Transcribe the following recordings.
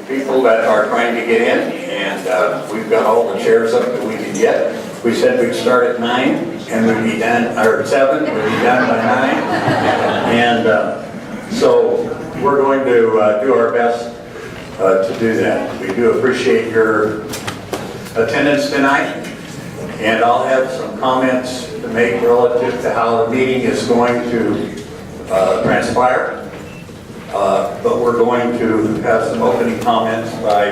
people that are trying to get in, and we've got all the chairs up that we can get. We said we'd start at 9, and we'd be done, or at 7, we'd be done by 9. And so we're going to do our best to do that. We do appreciate your attendance tonight, and I'll have some comments to make relative to how the meeting is going to transpire. But we're going to have some opening comments by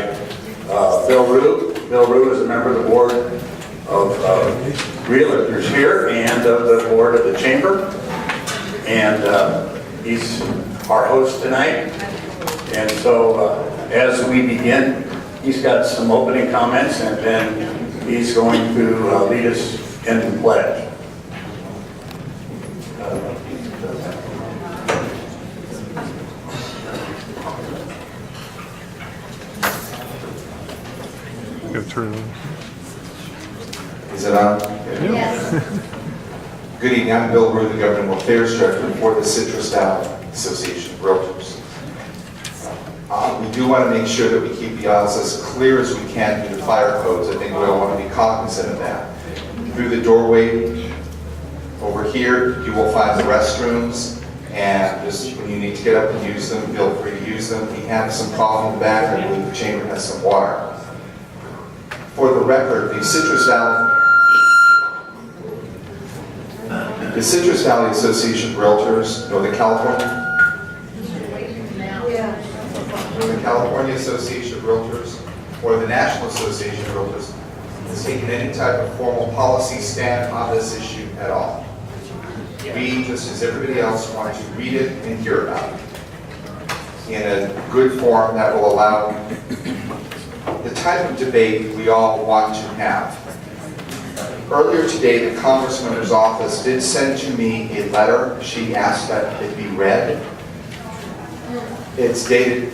Bill Rue. Bill Rue is a member of the board of realtors here and of the board of the chamber. And he's our host tonight. And so as we begin, he's got some opening comments, and then he's going to lead us in the pledge. Is it on? Yes. Good evening, I'm Bill Rue, the Government Affairs Director for the Citrus Valley Association of Realtors. We do want to make sure that we keep the aisles as clear as we can through the fire codes. I think we all want to be cognizant of that. Through the doorway over here, you will find the restrooms, and just when you need to get up and use them, feel free to use them. We have some coffee in the back. I believe the chamber has some water. For the record, the Citrus Valley Association of Realtors, Northern California, the California Association of Realtors, or the National Association of Realtors, has taken any type of formal policy stand on this issue at all. We, just as everybody else, want to read it and hear about it in a good form that will allow the type of debate we all want to have. Earlier today, the Congresswoman's office did send to me a letter. She asked that it be read. It's dated.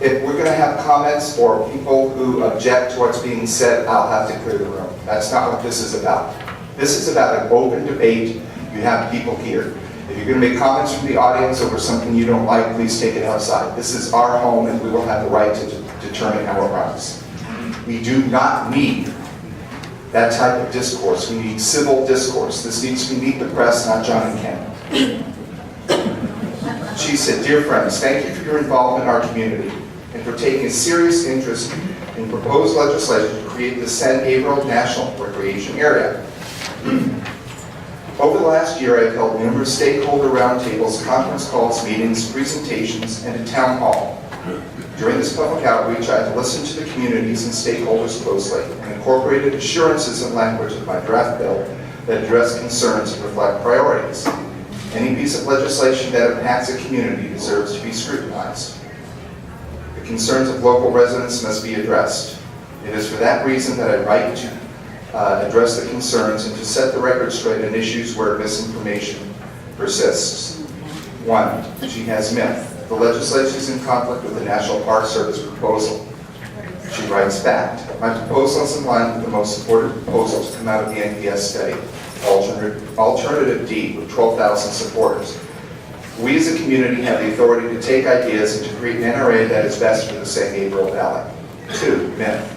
If we're going to have comments or people who object to what's being said, I'll have to clear the room. That's not what this is about. This is about an open debate. You have people here. If you're going to make comments from the audience over something you don't like, please take it outside. This is our home, and we will have the right to determine how it runs. We do not need that type of discourse. We need civil discourse. This needs to meet the press, not John and Ken. She said, "Dear friends, thank you for your involvement in our community and for taking a serious interest in proposed legislation to create the San Gabriel National Recreation Area. Over the last year, I have held numerous stakeholder roundtables, conference calls, meetings, presentations, and a town hall. During this public outreach, I have listened to the communities and stakeholders closely and incorporated assurances and language of my draft bill that address concerns and reflect priorities. Any piece of legislation that impacts a community deserves to be scrutinized. The concerns of local residents must be addressed. It is for that reason that I write to address the concerns and to set the record straight on issues where misinformation persists. 1. She has myth. The legislation is in conflict with the National Park Service proposal. She writes fact. My proposal is in line with the most supported proposal to come out of the NPS study, Alternative D, with 12,000 supporters. We as a community have the authority to take ideas and to create an NRA that is best for the San Gabriel Valley. 2. Myth.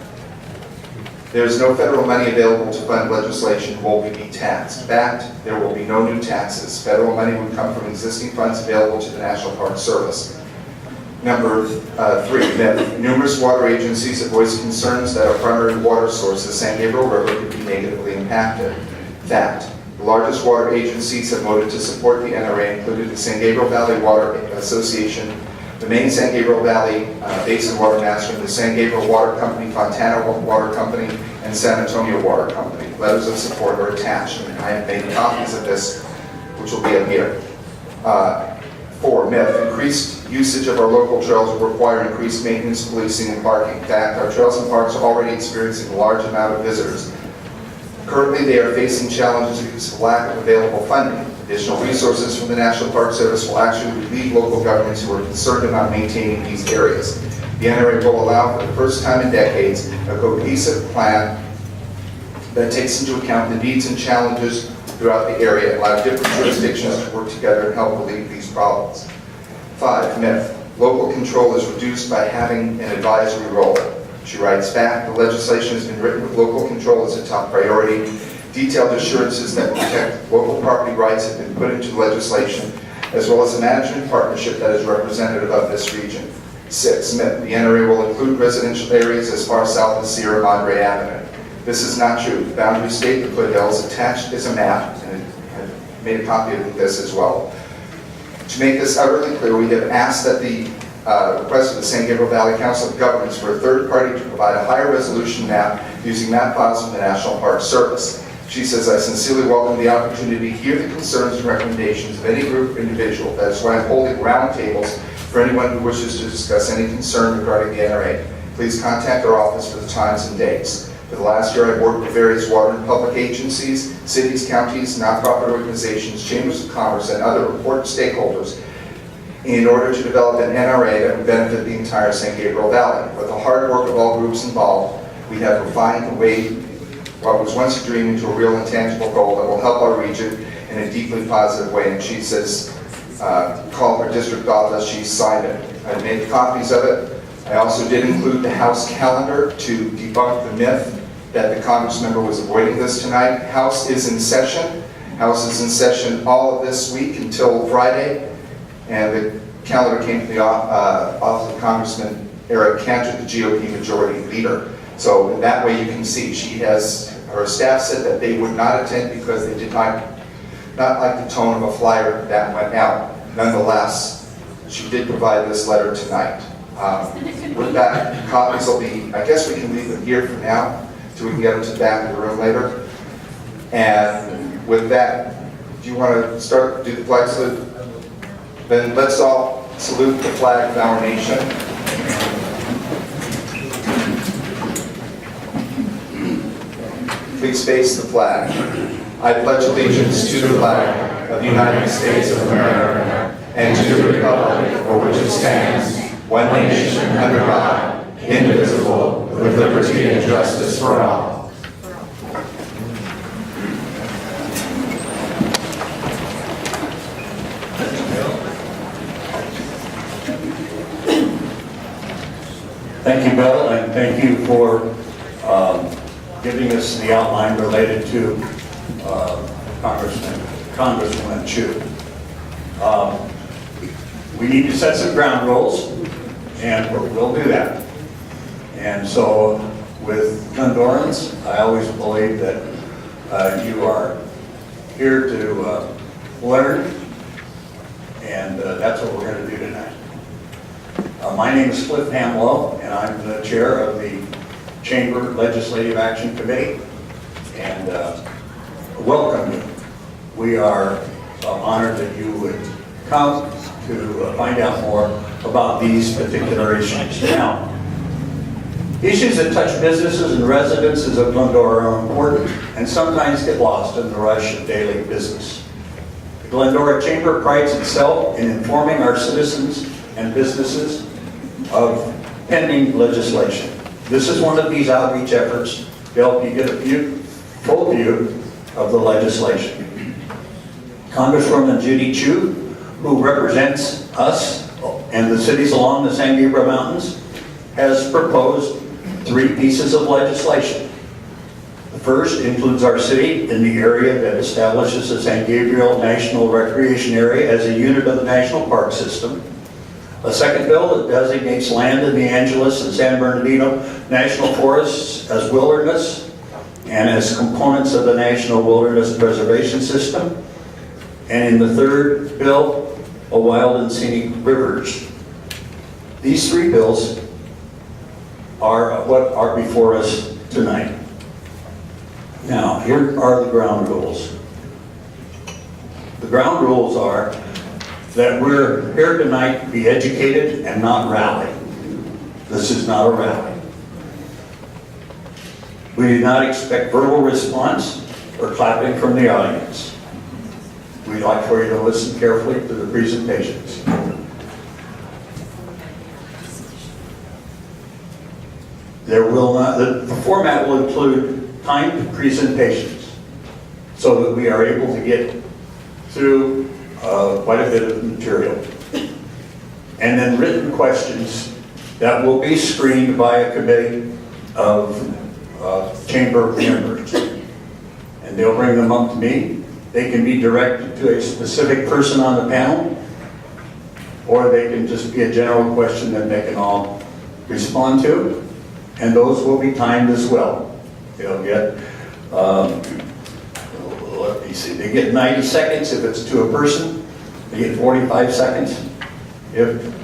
There is no federal money available to fund legislation will be taxed. Fact, there will be no new taxes. Federal money would come from existing funds available to the National Park Service. Number 3, myth. Numerous water agencies have voiced concerns that our primary water source, the San Gabriel River, could be negatively impacted. Fact, the largest water agencies have voted to support the NRA, including the San Gabriel Valley Water Association, the main San Gabriel Valley Basin Water Master, the San Gabriel Water Company, Fontana Water Company, and San Antonio Water Company. Letters of support are attached, and I have made copies of this, which will be up here. 4, myth. Increased usage of our local trails will require increased maintenance, policing, and parking. In fact, our trails and parks are already experiencing a large amount of visitors. Currently, they are facing challenges because of lack of available funding. Additional resources from the National Park Service will actually relieve local governments who are concerned about maintaining these areas. The NRA will allow, for the first time in decades, a cohesive plan that takes into account the needs and challenges throughout the area and allow different jurisdictions to work together and help relieve these problems. 5, myth. Local control is reduced by having an advisory role. She writes back, the legislation has been written with local control as a top priority. Detailed assurances that protect local property rights have been put into the legislation, as well as a management partnership that is representative of this region. 6, Smith, the NRA will include residential areas as far south as Sierra Madre Avenue. This is not true. The boundary state of foothills attached is a map, and I've made a copy of this as well. To make this utterly clear, we have asked that the request of the San Gabriel Valley Council of Governments for a third party to provide a higher resolution map using map files from the National Park Service. She says, I sincerely welcome the opportunity to hear the concerns and recommendations of any group or individual. That is why I'm holding roundtables for anyone who wishes to discuss any concern regarding the NRA. Please contact our office for the times and dates. For the last year, I've worked with various water and public agencies, cities, counties, nonprofit organizations, chambers of commerce, and other important stakeholders in order to develop an NRA that would benefit the entire San Gabriel Valley. With the hard work of all groups involved, we have refined the way what was once a dream into a real and tangible goal that will help our region in a deeply positive way. And she says, call her district office, she signed it. I made copies of it. I also did include the House calendar to debunk the myth that the Congress member was avoiding this tonight. House is in session. House is in session all of this week until Friday. And the calendar came from the office of Congressman Eric Cantor, the GOP majority leader. So in that way you can see her staff said that they would not attend because they did not like the tone of a flyer that went out. Nonetheless, she did provide this letter tonight. With that, copies will be, I guess we can leave them here for now, so we can get them to the back of the room later. And with that, do you want to start, do the flag salute? Then let's all salute the flag of our nation. Please face the flag. I pledge allegiance to the flag of the United States of America and to the republic for which it stands, one nation under God, indivisible, with liberty and justice for all. Thank you, Bill, and thank you for giving us the outline related to Congresswoman Chu. We need to set some ground rules, and we'll do that. And so, with Glendorans, I always believe that you are here to learn, and that's what we're going to do tonight. My name is Cliff Hamlow, and I'm the chair of the Chamber Legislative Action Committee, and welcome you. We are honored that you would come to find out more about these particular issues. Now, issues that touch businesses and residences of Glendora are important and sometimes get lost in the rush of daily business. The Glendora Chamber prides itself in informing our citizens and businesses of pending legislation. This is one of these outreach efforts to help you get a full view of the legislation. Congresswoman Judy Chu, who represents us and the cities along the San Gabriel Mountains, has proposed 3 pieces of legislation. The first includes our city in the area that establishes the San Gabriel National Recreation Area as a unit of the National Park System. A second bill that designates land in the Angeles and San Bernardino National Forests as wilderness and as components of the National Wilderness Preservation System. And in the third bill, a wild and scenic rivers. These 3 bills are what are before us tonight. Now, here are the ground rules. The ground rules are that we're here tonight to be educated and not rally. This is not a rally. We do not expect verbal response or clapping from the audience. We'd like for you to listen carefully to the presentations. The format will include timed presentations so that we are able to get through quite a bit of material. and then written questions that will be screened by a committee of chamber members. And they'll bring them up to me. They can be directed to a specific person on the panel, or they can just be a general question that they can all respond to, and those will be timed as well. They'll get, let me see, they get 90 seconds if it's to a person, they get 45 seconds if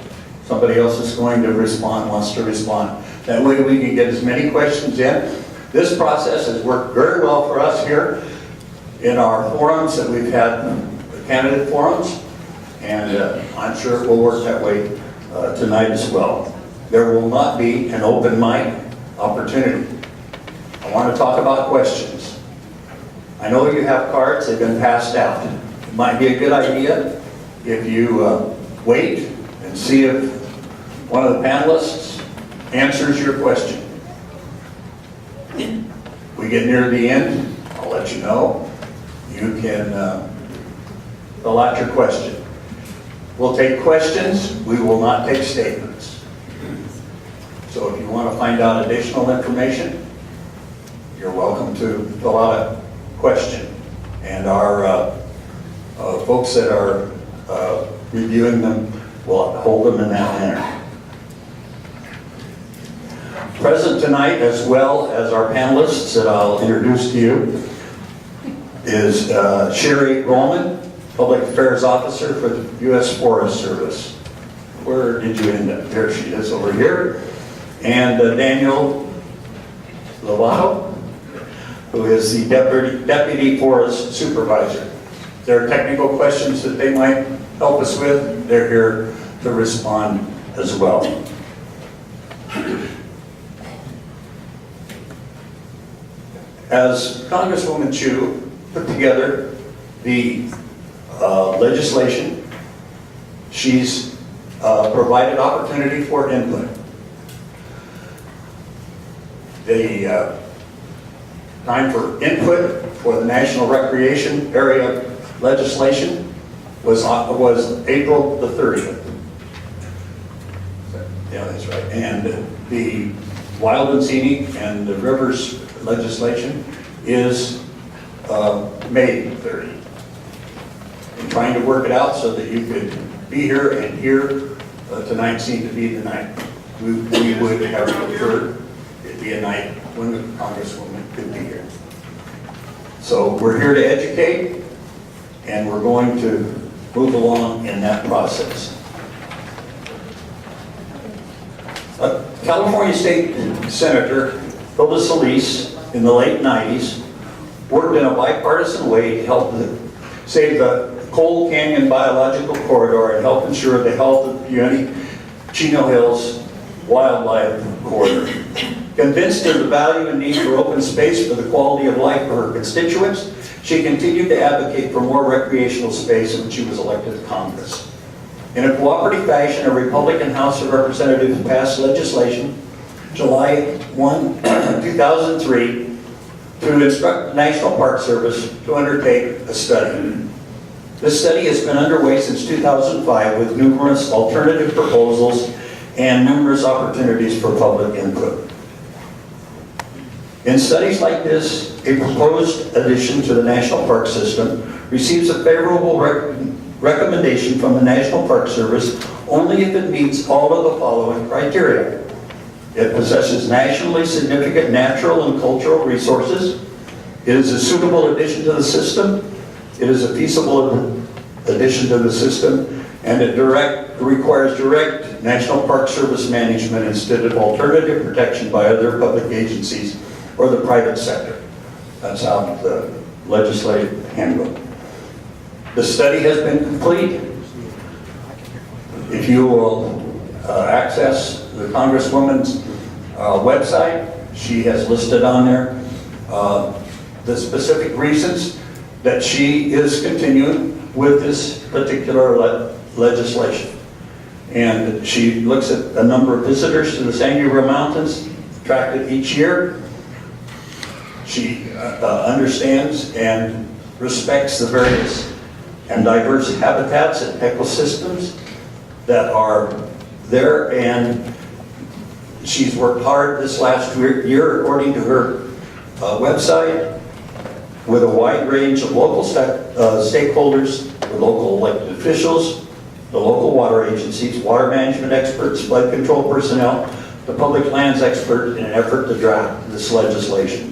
somebody else is going to respond, wants to respond. That way we can get as many questions in. This process has worked very well for us here in our forums that we've had, the candidate forums, and I'm sure it will work that way tonight as well. There will not be an open mic opportunity. I want to talk about questions. I know you have cards, they've been passed out. It might be a good idea if you wait and see if one of the panelists answers your question. We get near the end, I'll let you know. You can fill out your question. We'll take questions, we will not take statements. So if you want to find out additional information, you're welcome to fill out a question. And our folks that are reviewing them will hold them in that manner. Present tonight, as well as our panelists that I'll introduce to you, is Sherry Roman, Public Affairs Officer for the U.S. Forest Service. Where did you end up? There she is, over here. And Daniel Lovato, who is the Deputy Forest Supervisor. If there are technical questions that they might help us with, they're here to respond as well. As Congresswoman Chu put together the legislation, she's provided opportunity for input. The time for input for the National Recreation Area legislation was April the 30th. Yeah, that's right. And the Wild and Scenic and the Rivers legislation is May 30th. And trying to work it out so that you could be here and hear tonight seemed to be the night. We would have preferred it be a night when the Congresswoman could be here. So we're here to educate, and we're going to move along in that process. California State Senator Phyllis Solis in the late 90s worked in a bipartisan way to help save the Coal Canyon Biological Corridor and help ensure the health of the Chino Hills Wildlife Corridor. Convinced of the value and need for open space for the quality of life for her constituents, she continued to advocate for more recreational space when she was elected to Congress. In a cooperative fashion, a Republican House of Representatives passed legislation July 1, 2003 to instruct the National Park Service to undertake a study. This study has been underway since 2005 with numerous alternative proposals and numerous opportunities for public input. In studies like this, a proposed addition to the National Park System receives a favorable recommendation from the National Park Service only if it meets all of the following criteria. It possesses nationally significant natural and cultural resources. It is a suitable addition to the system. It is a feasible addition to the system, and it requires direct National Park Service management instead of alternative protection by other public agencies or the private sector. That's how the legislative handbook. The study has been complete. If you will access the Congresswoman's website, she has listed on there the specific reasons that she is continuing with this particular legislation. And she looks at a number of visitors to the San Gabriel Mountains attracted each year. She understands and respects the various and diverse habitats and ecosystems that are there, and she's worked hard this last year, according to her website, with a wide range of local stakeholders, the local elected officials, the local water agencies, water management experts, flood control personnel, the public lands expert, in an effort to draft this legislation.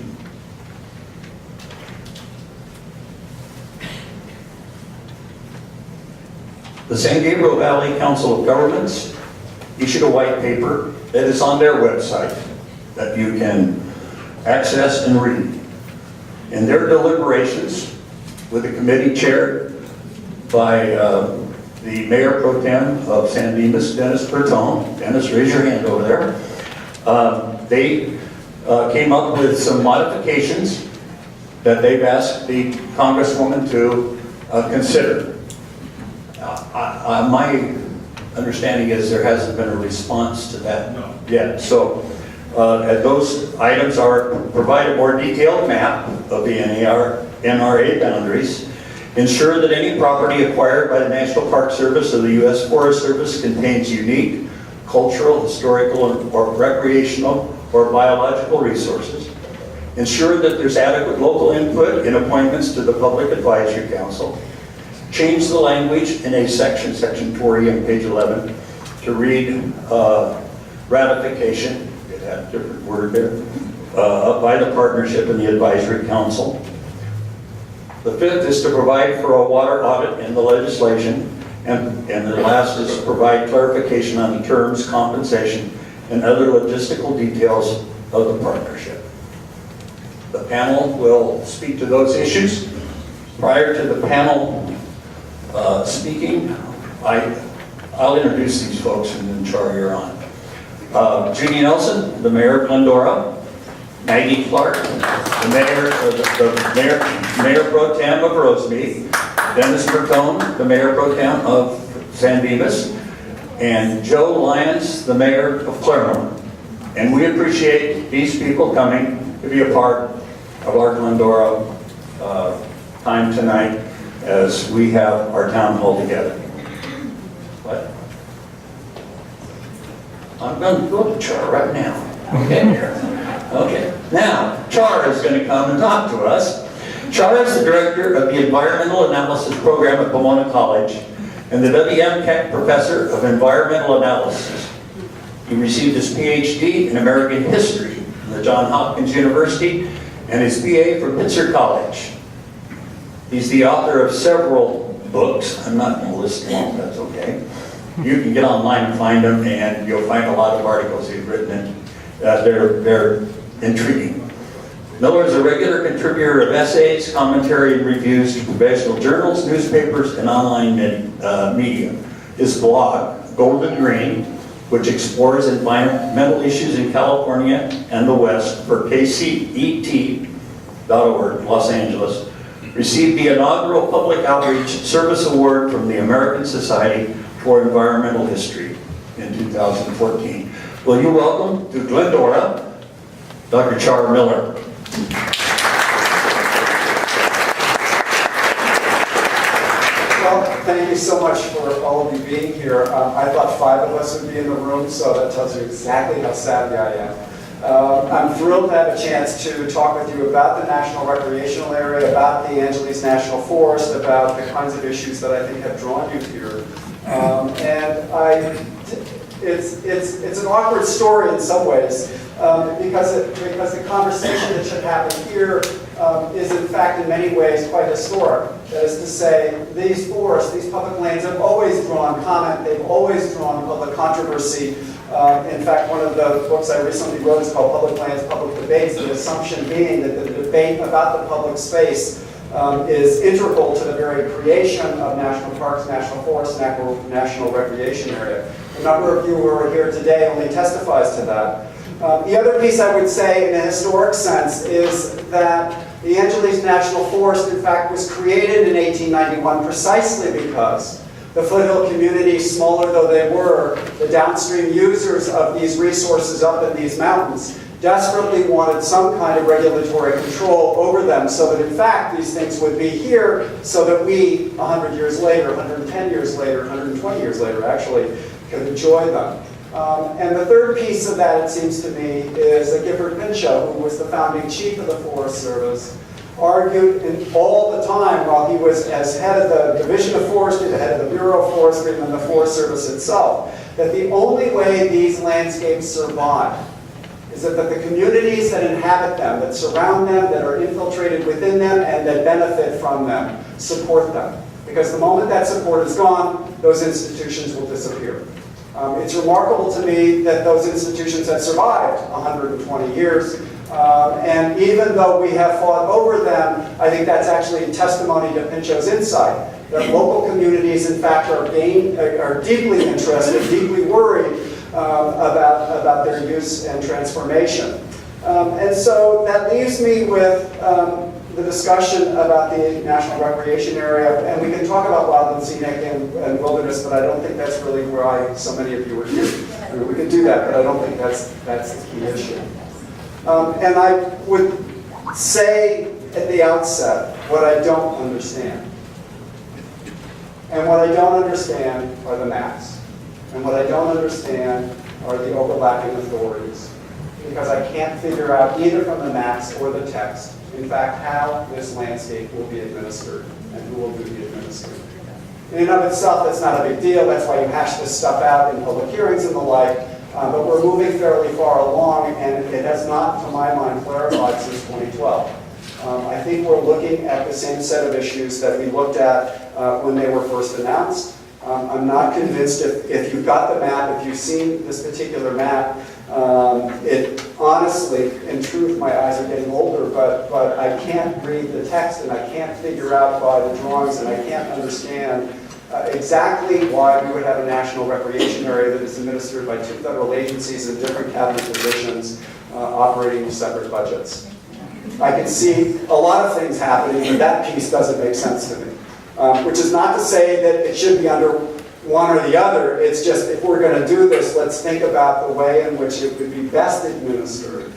The San Gabriel Valley Council of Governments issued a white paper that is on their website that you can access and read. In their deliberations with a committee chaired by the Mayor Pro Tem of San Dimas, Dennis Bertone. Dennis, raise your hand over there. They came up with some modifications that they've asked the Congresswoman to consider. My understanding is there hasn't been a response to that yet. So those items are provide a more detailed map of the NRA boundaries, ensure that any property acquired by the National Park Service or the U.S. Forest Service contains unique cultural, historical, or recreational or biological resources, ensure that there's adequate local input in appointments to the Public Advisory Council, change the language in a section, section 40 on page 11, to read ratification, it had a different word there, by the partnership and the advisory council. The fifth is to provide for a water audit in the legislation, and the last is to provide clarification on the terms, compensation, and other logistical details of the partnership. The panel will speak to those issues. Prior to the panel speaking, I'll introduce these folks and then Char, you're on. Judy Nelson, the Mayor of Glendora. Maggie Clark, the Mayor Pro Tem of Rosemead. Dennis Bertone, the Mayor Pro Tem of San Dimas. And Joe Lyons, the Mayor of Claremont. And we appreciate these people coming to be a part of our Glendora time tonight as we have our town hall together. But I'm going to go to Char right now. Okay. Okay. Now, Char is going to come and talk to us. Char is the director of the Environmental Analysis Program at Pomona College and the W.M. Keck Professor of Environmental Analysis. He received his PhD in American History from the Johns Hopkins University and his BA from Pitzer College. He's the author of several books. I'm not going to list them, that's okay. You can get online and find them, and you'll find a lot of articles he's written in. They're intriguing. Miller is a regular contributor of essays, commentary, and reviews to professional journals, newspapers, and online media. His blog, Golden Green, which explores environmental issues in California and the West for KCET.org, Los Angeles, received the inaugural Public Outreach Service Award from the American Society for Environmental History in 2014. Will you welcome to Glendora, Dr. Char Miller. Well, thank you so much for all of you being here. I thought 5 of us would be in the room, so that tells you exactly how savvy I am. I'm thrilled to have a chance to talk with you about the National Recreational Area, about the Angeles National Forest, about the kinds of issues that I think have drawn you here. It's an awkward story in some ways because the conversation that should happen here is in fact in many ways quite historic. That is to say, these forests, these public lands have always drawn comment, they've always drawn public controversy. In fact, one of the books I recently wrote is called Public Lands, Public Debates, the assumption being that the debate about the public space is integral to the very creation of national parks, national forests, national recreation area. A number of you who are here today only testifies to that. The other piece I would say in a historic sense is that the Angeles National Forest, in fact, was created in 1891 precisely because the foothill communities, smaller though they were, the downstream users of these resources up in these mountains, desperately wanted some kind of regulatory control over them so that in fact these things would be here so that we, 100 years later, 110 years later, 120 years later actually, could enjoy them. And the third piece of that, it seems to me, is that Gifford Pinchot, who was the founding chief of the Forest Service, argued all the time while he was as head of the Division of Forestry, the head of the Bureau of Forestry, and then the Forest Service itself, that the only way these landscapes survive is that the communities that inhabit them, that surround them, that are infiltrated within them, and that benefit from them, support them. Because the moment that support is gone, those institutions will disappear. It's remarkable to me that those institutions have survived 120 years. And even though we have fought over them, I think that's actually testimony to Pinchot's insight, that local communities, in fact, are deeply interested, deeply worried about their use and transformation. And so that leaves me with the discussion about the National Recreation Area, and we can talk about wildland, scenic, and wilderness, but I don't think that's really why so many of you are here. I mean, we can do that, but I don't think that's the key issue. And I would say at the outset what I don't understand. And what I don't understand are the maps. And what I don't understand are the overlapping authorities. Because I can't figure out either from the maps or the text, in fact, how this landscape will be administered and who will do the administering. In and of itself, that's not a big deal. That's why you hash this stuff out in public hearings and the like. But we're moving fairly far along, and it has not, to my mind, clarified since 2012. I think we're looking at the same set of issues that we looked at when they were first announced. I'm not convinced if you've got the map, if you've seen this particular map, it honestly, in truth, my eyes are getting older, but I can't read the text and I can't figure out by the drawings and I can't understand exactly why we would have a national recreation area that is administered by two federal agencies in different cabinet divisions operating with separate budgets. I can see a lot of things happening, but that piece doesn't make sense to me. Which is not to say that it should be under one or the other. It's just, if we're going to do this, let's think about the way in which it would be best administered,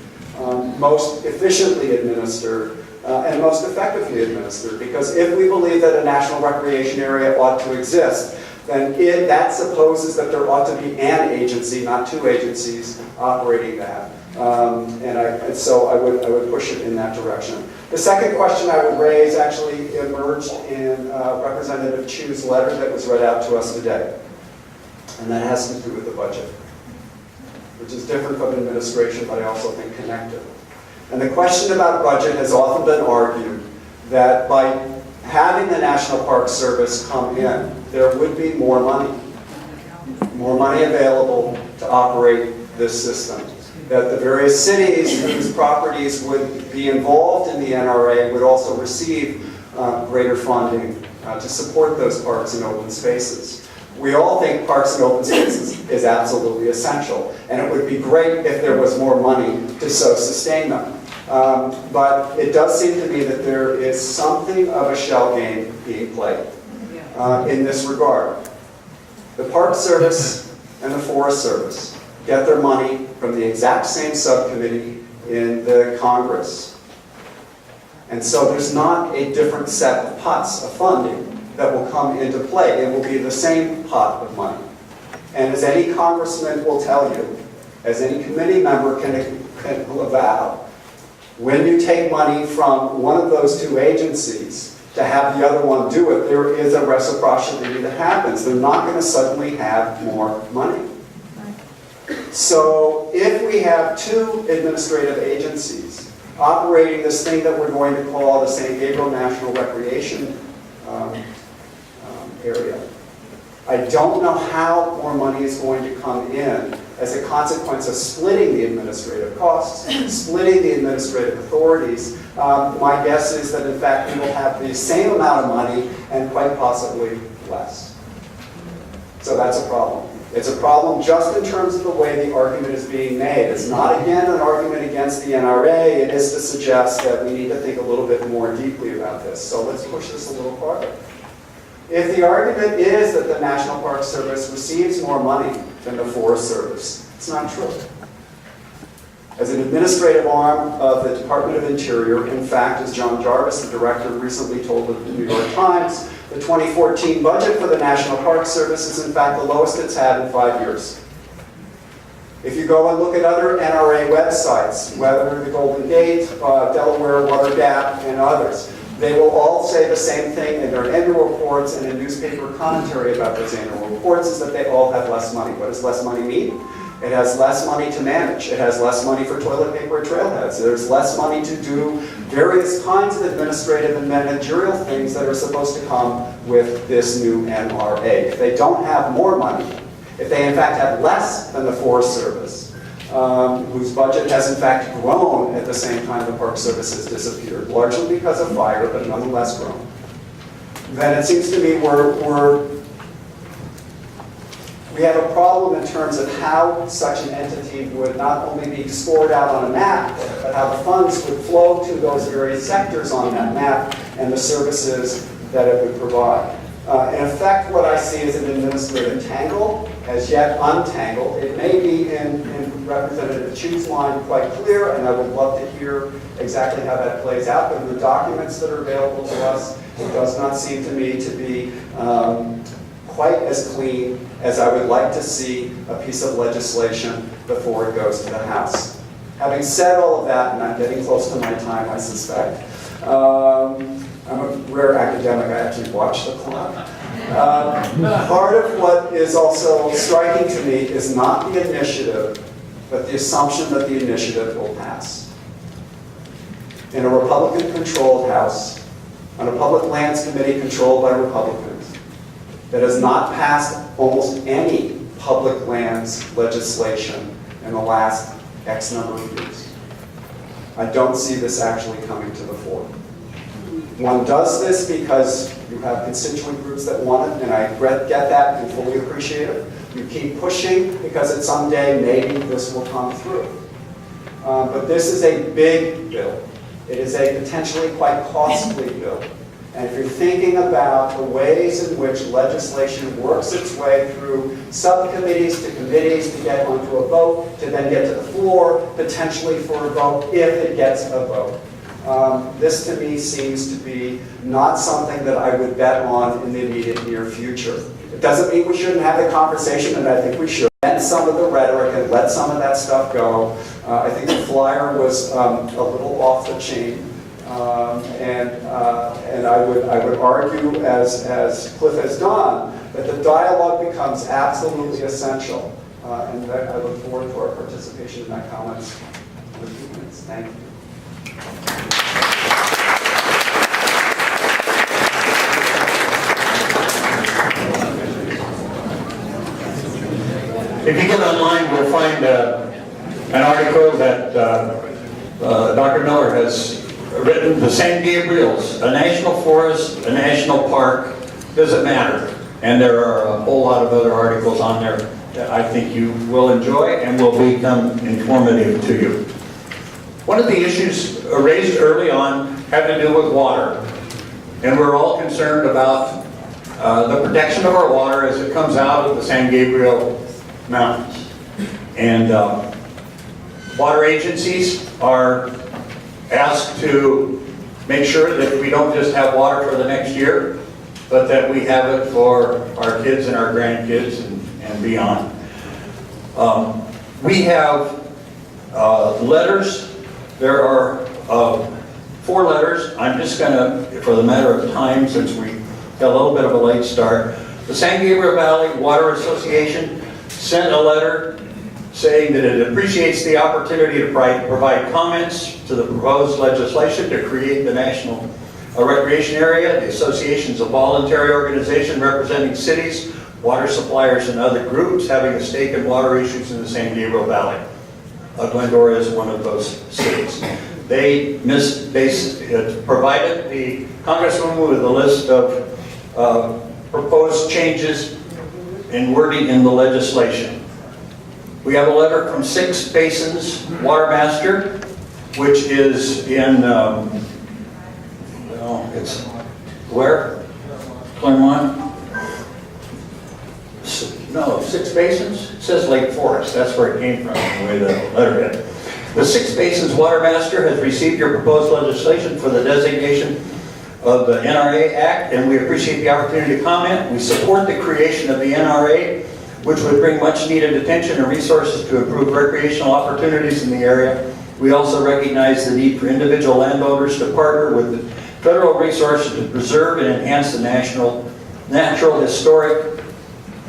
most efficiently administered, and most effectively administered. Because if we believe that a national recreation area ought to exist, then that supposes that there ought to be an agency, not two agencies, operating that. And so I would push it in that direction. The second question I would raise actually emerged in Representative Chu's letter that was read out to us today. And that has to do with the budget, which is different from administration, but I also think connected. And the question about budget has often been argued that by having the National Park Service come in, there would be more money available to operate this system. That the various cities whose properties would be involved in the NRA would also receive greater funding to support those parks and open spaces. We all think parks and open spaces is absolutely essential, and it would be great if there was more money to so sustain them. But it does seem to me that there is something of a shell game being played in this regard. The Park Service and the Forest Service get their money from the exact same subcommittee in the Congress. And so there's not a different set of pots of funding that will come into play. It will be the same pot of money. And as any congressman will tell you, as any committee member can avow, when you take money from one of those two agencies to have the other one do it, there is a reciprocity that happens. They're not going to suddenly have more money. So if we have two administrative agencies operating this thing that we're going to call the St. Gabriel National Recreation Area, I don't know how more money is going to come in as a consequence of splitting the administrative costs, splitting the administrative authorities. My guess is that, in fact, we will have the same amount of money and quite possibly less. So that's a problem. It's a problem just in terms of the way the argument is being made. It's not, again, an argument against the NRA. It is to suggest that we need to think a little bit more deeply about this. So let's push this a little farther. If the argument is that the National Park Service receives more money than the Forest Service, it's not true. As an administrative arm of the Department of Interior, in fact, as John Jarvis, the director, recently told the New York Times, The 2014 budget for the National Park Service is in fact the lowest it's had in 5 years. If you go and look at other NRA websites, whether the Golden Gate, Delaware Water Gap, and others, they will all say the same thing in their annual reports and in newspaper commentary about those annual reports, is that they all have less money. What does less money mean? It has less money to manage. It has less money for toilet paper at trailheads. There's less money to do various kinds of administrative and managerial things that are supposed to come with this new NRA. If they don't have more money, if they in fact have less than the Forest Service, whose budget has in fact grown at the same time the Park Service has disappeared, largely because of fire, but nonetheless grown, then it seems to me we have a problem in terms of how such an entity would not only be scored out on a map, but how the funds would flow to those various sectors on that map and the services that it would provide. In effect, what I see is an administrative tangle, as yet untangled. It may be in Representative Chu's line quite clear, and I would love to hear exactly how that plays out, but in the documents that are available to us, it does not seem to me to be quite as clean as I would like to see a piece of legislation before it goes to the House. Having said all of that, and I'm getting close to my time, I suspect, I'm a rare academic, I actually watch the clock. Part of what is also striking to me is not the initiative, but the assumption that the initiative will pass. In a Republican-controlled House, on a Public Lands Committee controlled by Republicans, that has not passed almost any public lands legislation in the last X number of years. I don't see this actually coming to the fore. One does this because you have constituent groups that want it, and I get that and fully appreciate it. You keep pushing because at some day maybe this will come through. But this is a big bill. It is a potentially quite costly bill. And if you're thinking about the ways in which legislation works its way through subcommittees to committees to get onto a vote, to then get to the floor, potentially for a vote, if it gets a vote. This to me seems to be not something that I would bet on in the immediate near future. It doesn't mean we shouldn't have the conversation, and I think we should. And some of the rhetoric and let some of that stuff go. I think the flyer was a little off the chain. And I would argue, as Cliff has done, that the dialogue becomes absolutely essential. And that I look forward to our participation in that comments in a few minutes. Thank you. If you get online, you'll find an article that Dr. Miller has written, The San Gabriels, a national forest, a national park, doesn't matter. And there are a whole lot of other articles on there that I think you will enjoy and will become informative to you. One of the issues raised early on had to do with water. And we're all concerned about the protection of our water as it comes out of the San Gabriel Mountains. And water agencies are asked to make sure that we don't just have water for the next year, but that we have it for our kids and our grandkids and beyond. We have letters. There are 4 letters. I'm just going to, for the matter of time, since we got a little bit of a late start, the San Gabriel Valley Water Association sent a letter saying that it appreciates the opportunity to provide comments to the proposed legislation to create the National Recreation Area. The association is a voluntary organization representing cities, water suppliers, and other groups having a stake in water issues in the San Gabriel Valley. Glendora is one of those cities. They provided the Congresswoman with a list of proposed changes in wording in the legislation. We have a letter from Six Basins Water Master, which is in, it's where? Claremont? No, Six Basins? It says Lake Forest. That's where it came from, the way the letter read. The Six Basins Water Master has received your proposed legislation for the designation of the NRA Act, and we appreciate the opportunity to comment. We support the creation of the NRA, which would bring much needed attention and resources to improve recreational opportunities in the area. We also recognize the need for individual landowners to partner with the federal resources to preserve and enhance the natural, historic,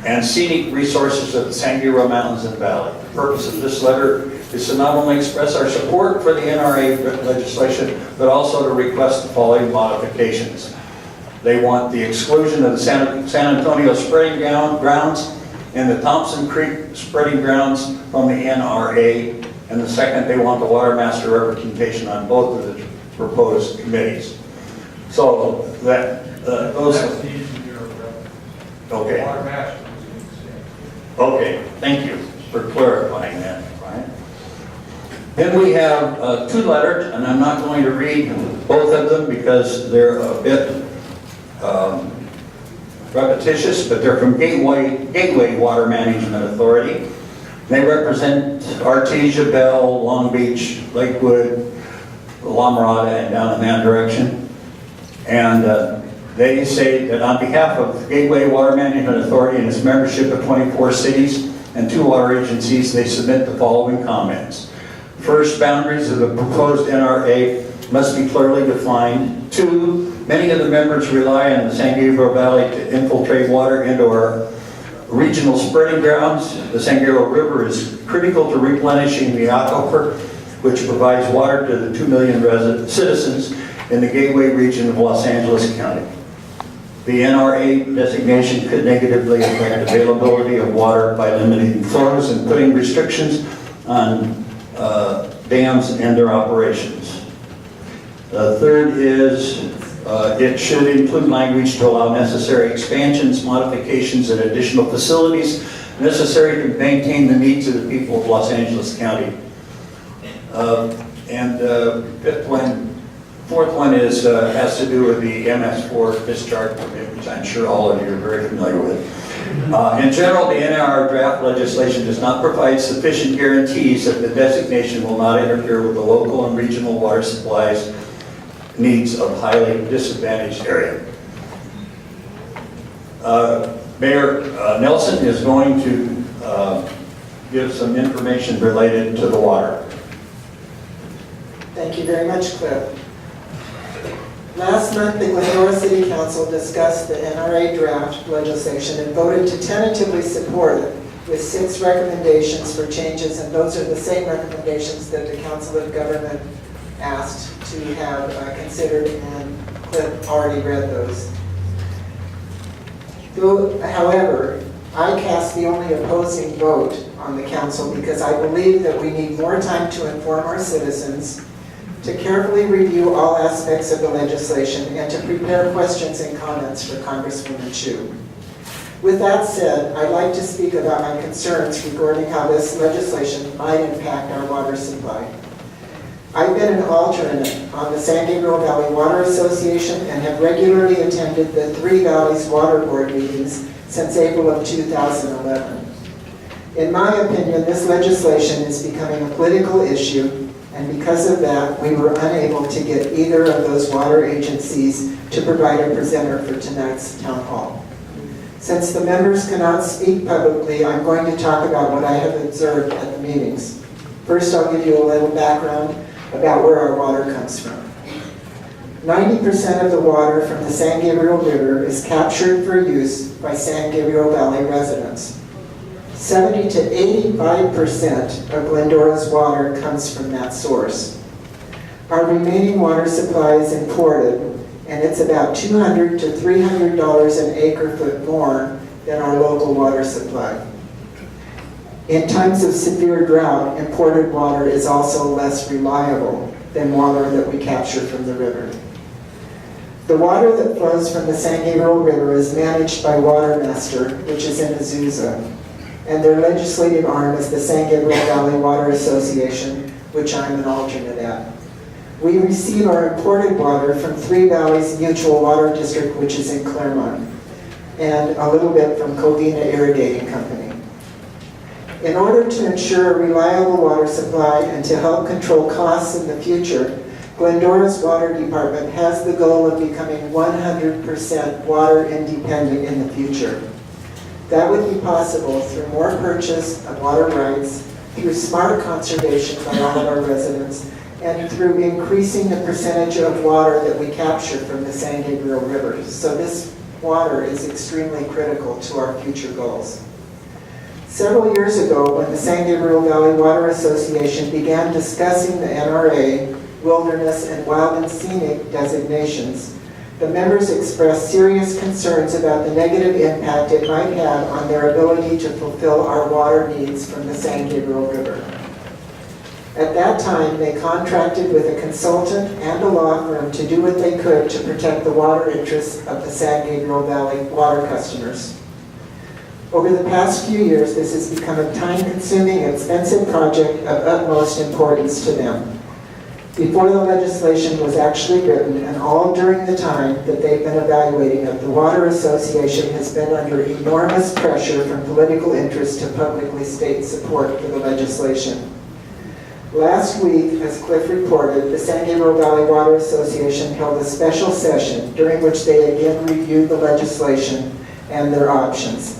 and scenic resources of the San Gabriel Mountains and Valley. The purpose of this letter is to not only express our support for the NRA legislation, but also to request the following modifications. They want the exclusion of the San Antonio spreading grounds and the Thompson Creek spreading grounds from the NRA. And the second, they want the water master representation on both of the proposed committees. So that those. That's the easier, Okay. water master. Okay. Thank you for clarifying that, Brian. Then we have two letters, and I'm not going to read both of them because they're a bit repetitious, but they're from Gateway Water Management Authority. They represent Artesia, Bell, Long Beach, Lakewood, La Mirada, and down in that direction. And they say that on behalf of Gateway Water Management Authority and its membership of 24 cities and 2 water agencies, they submit the following comments. First, boundaries of the proposed NRA must be clearly defined. 2, many of the members rely on the San Gabriel Valley to infiltrate water into our regional spreading grounds. The San Gabriel River is critical to replenishing the aquifer, which provides water to the 2 million citizens in the Gateway region of Los Angeles County. The NRA designation could negatively affect availability of water by limiting flows and putting restrictions on dams and their operations. Third is it should include language to allow necessary expansions, modifications, and additional facilities necessary to maintain the needs of the people of Los Angeles County. Fourth one is has to do with the MS4 discharge permit, which I'm sure all of you are very familiar with. In general, the NR draft legislation does not provide sufficient guarantees that the designation will not interfere with the local and regional water supplies needs of highly disadvantaged area. Mayor Nelson is going to give some information related to the water. Thank you very much, Cliff. Last month, the Glendora City Council discussed the NRA draft legislation and voted to tentatively support it with 6 recommendations for changes, and those are the same recommendations that the Council of Government asked to have considered, and Cliff already read those. However, I cast the only opposing vote on the Council because I believe that we need more time to inform our citizens, to carefully review all aspects of the legislation, and to prepare questions and comments for Congresswoman Chu. With that said, I'd like to speak about my concerns regarding how this legislation might impact our water supply. I've been an alternate on the San Gabriel Valley Water Association and have regularly attended the 3 Valleys Water Board meetings since April of 2011. In my opinion, this legislation is becoming a political issue, and because of that, we were unable to get either of those water agencies to provide a presenter for tonight's town hall. Since the members cannot speak publicly, I'm going to talk about what I have observed at the meetings. First, I'll give you a little background about where our water comes from. 90% of the water from the San Gabriel River is captured for use by San Gabriel Valley residents. 70 to 85% of Glendora's water comes from that source. Our remaining water supply is imported, and it's about $200 to $300 an acre foot more than our local water supply. In times of severe drought, imported water is also less reliable than water that we capture from the river. The water that flows from the San Gabriel River is managed by Water Master, which is in Azusa, and their legislative arm is the San Gabriel Valley Water Association, which I'm an alternate at. We receive our imported water from 3 Valleys Mutual Water District, which is in Claremont, and a little bit from Covina Irrigating Company. In order to ensure a reliable water supply and to help control costs in the future, Glendora's water department has the goal of becoming 100% water independent in the future. That would be possible through more purchase of water rights, through smart conservation by all of our residents, and through increasing the percentage of water that we capture from the San Gabriel River. So this water is extremely critical to our future goals. Several years ago, when the San Gabriel Valley Water Association began discussing the NRA, Wilderness and Wild and Scenic designations, the members expressed serious concerns about the negative impact it might have on their ability to fulfill our water needs from the San Gabriel River. At that time, they contracted with a consultant and a law firm to do what they could to protect the water interests of the San Gabriel Valley water customers. Over the past few years, this has become a time-consuming, expensive project of utmost importance to them. Before the legislation was actually written, and all during the time that they've been evaluating it, the Water Association has been under enormous pressure from political interests to publicly state support for the legislation. Last week, as Cliff reported, the San Gabriel Valley Water Association held a special session during which they again reviewed the legislation and their options.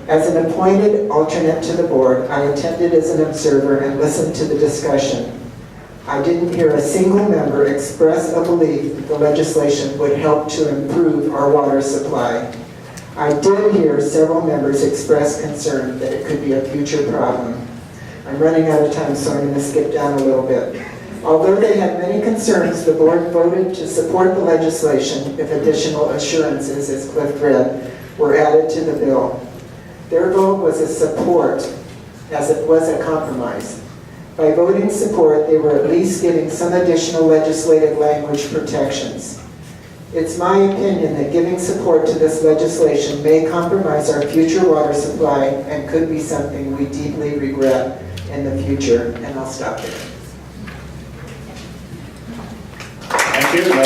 As an appointed alternate to the board, I attended as an observer and listened to the discussion. I didn't hear a single member express a belief that the legislation would help to improve our water supply. I did hear several members express concern that it could be a future problem. I'm running out of time, so I'm going to skip down a little bit. Although they had many concerns, the board voted to support the legislation if additional assurances, as Cliff read, were added to the bill. Their vote was a support, as it was a compromise. By voting support, they were at least giving some additional legislative language protections. It's my opinion that giving support to this legislation may compromise our future water supply and could be something we deeply regret in the future. And I'll stop there. Thank you. No.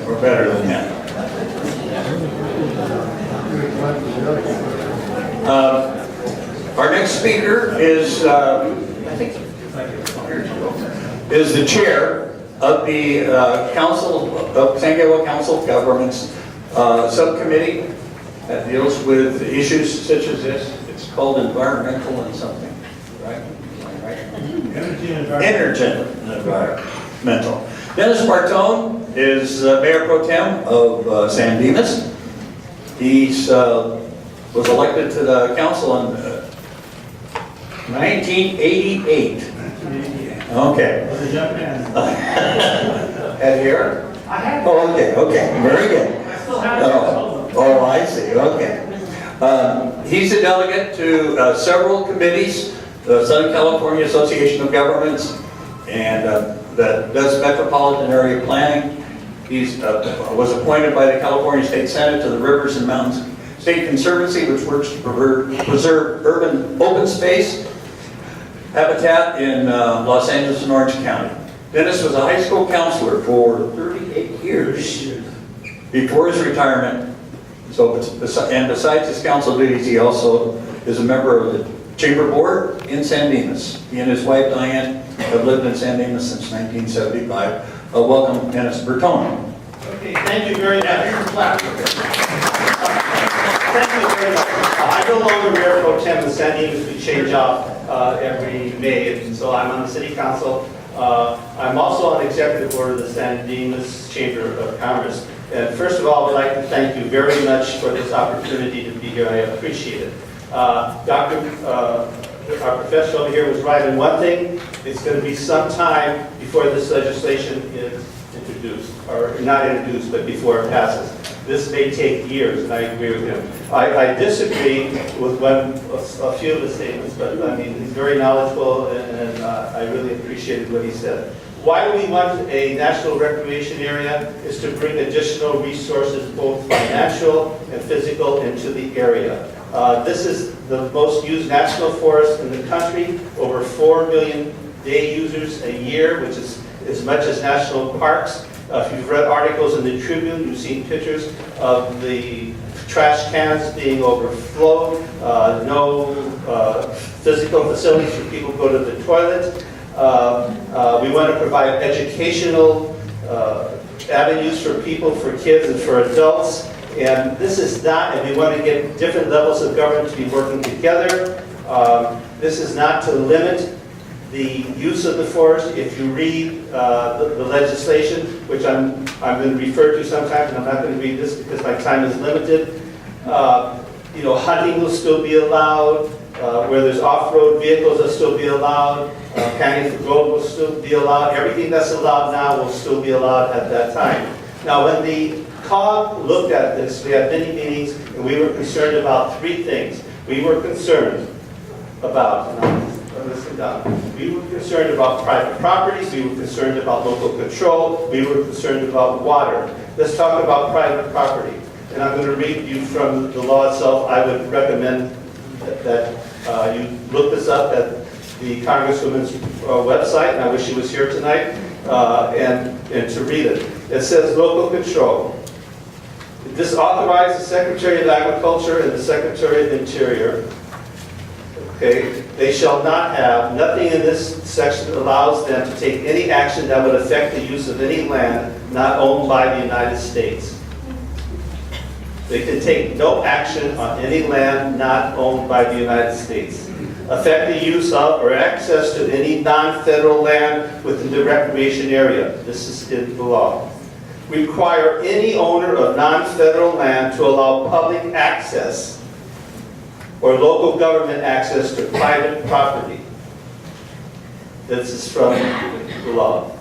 We're better than that. Our next speaker is the chair of the Council of San Gabriel Council of Governments subcommittee that deals with issues such as this. It's called environmental and something, right? Energy and environmental. Dennis Bartone is Mayor Pro Tem of San Dimas. He's was elected to the council in 1988. Okay. At here? Oh, okay, very good. Oh, I see, okay. He's a delegate to several committees, the Southern California Association of Governments, and that does metropolitan area planning. He was appointed by the California State Senate to the Rivers and Mountains State Conservancy, which works to preserve urban open space habitat in Los Angeles and Orange County. Dennis was a high school counselor for 38 years before his retirement. So, and besides his council duties, he also is a member of the Chamber Board in San Dimas. He and his wife Diane have lived in San Dimas since 1975. Welcome, Dennis Bertone. Okay, thank you very much. Thank you very much. I'm no longer Mayor Pro Tem of San Dimas. We change off every May, and so I'm on the City Council. I'm also on the Executive Board of the San Dimas Chamber of Commerce. And first of all, I'd like to thank you very much for this opportunity to be here. I appreciate it. Our professor over here was right in one thing. It's going to be some time before this legislation is introduced, or not introduced, but before it passes. This may take years, and I agree with him. I disagree with a few of the statements, but I mean, he's very knowledgeable, and I really appreciated what he said. Why we want a national recreation area is to bring additional resources, both financial and physical, into the area. This is the most used national forest in the country, over 4 million day users a year, which is as much as national parks. If you've read articles in the Tribune, you've seen pictures of the trash cans being overflowed, no physical facilities for people to go to the toilet. We want to provide educational avenues for people, for kids and for adults. And this is not, and we want to get different levels of government to be working together. This is not to limit the use of the forest. If you read the legislation, which I'm going to refer to sometimes, and I'm not going to read this because my time is limited, hunting will still be allowed, where there's off-road vehicles will still be allowed, canning for gold will still be allowed. Everything that's allowed now will still be allowed at that time. Now, when the COG looked at this, we had many meetings, and we were concerned about three things. We were concerned about, listen down. We were concerned about private properties, we were concerned about local control, we were concerned about water. Let's talk about private property. And I'm going to read you from the law itself. I would recommend that you look this up at the Congresswoman's website, and I wish she was here tonight, and to read it. It says local control. This authorizes the Secretary of Agriculture and the Secretary of Interior. Okay, they shall not have, nothing in this section allows them to take any action that would affect the use of any land not owned by the United States. They can take no action on any land not owned by the United States. Affect the use of or access to any non-federal land within the recreation area. This is in the law. Require any owner of non-federal land to allow public access or local government access to private property. This is from the law.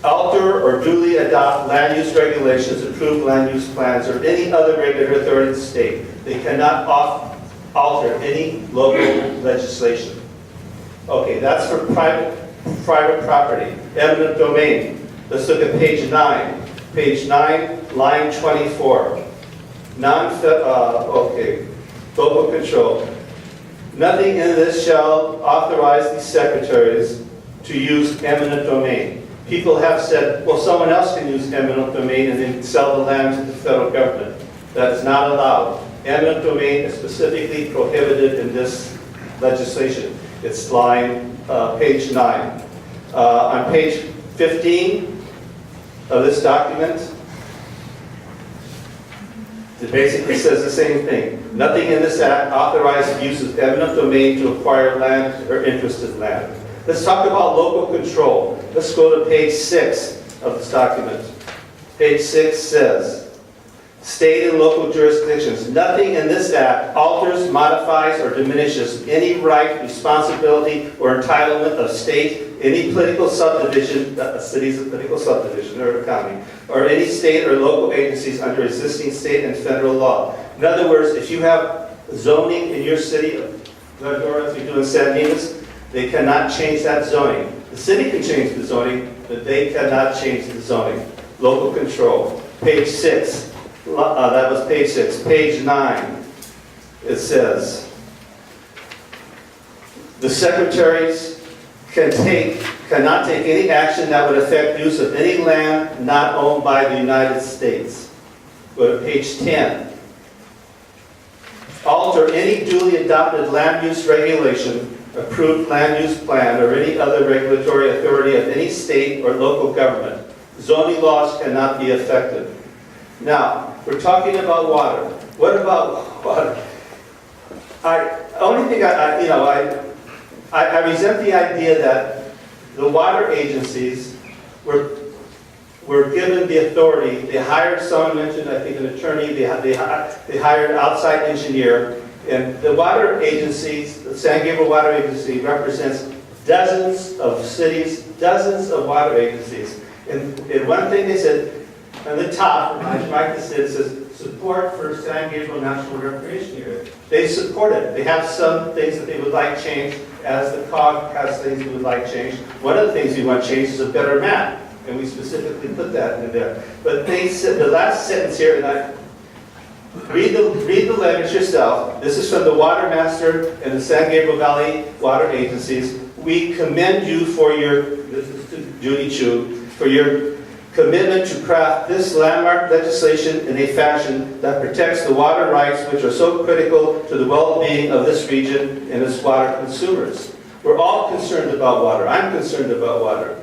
Alter or duly adopt land use regulations, approved land use plans, or any other regulatory authority of the state. They cannot alter any local legislation. Okay, that's for private property. Eminent domain. Let's look at page 9. Page 9, line 24. Local control. Nothing in this shall authorize the secretaries to use eminent domain. People have said, well, someone else can use eminent domain and then sell the land to the federal government. That is not allowed. Eminent domain is specifically prohibited in this legislation. It's page 9. On page 15 of this document, it basically says the same thing. Nothing in this act authorizes the use of eminent domain to acquire land or interest in land. Let's talk about local control. Let's go to page 6 of this document. Page 6 says, state and local jurisdictions. Nothing in this act alters, modifies, or diminishes any right, responsibility, or entitlement of state, any political subdivision, a city's a political subdivision or a county, or any state or local agencies under existing state and federal law. In other words, if you have zoning in your city of Glendora, if you're doing San Dimas, they cannot change that zoning. The city can change the zoning, but they cannot change the zoning. Local control. Page 6. That was page 6. Page 9. It says, the secretaries cannot take any action that would affect use of any land not owned by the United States. Go to page 10. Alter any duly adopted land use regulation, approved land use plan, or any other regulatory authority of any state or local government. Zoning laws cannot be affected. Now, we're talking about water. What about water? I resent the idea that the water agencies were given the authority. They hired, someone mentioned, I think, an attorney. They hired an outside engineer. And the water agencies, the San Gabriel Water Agency, represents dozens of cities, dozens of water agencies. And one thing they said, on the top, I write this in, it says, support for San Gabriel National Recreation Area. They support it. They have some things that they would like changed, as the COG has things we would like changed. One of the things we want changed is a better map, and we specifically put that in there. But they said, the last sentence here, and I read the letters yourself. This is from the Water Master and the San Gabriel Valley Water Agencies. We commend you for your, this is to Judy Chu, for your commitment to craft this landmark legislation in a fashion that protects the water rights which are so critical to the well-being of this region and its water consumers. We're all concerned about water. I'm concerned about water.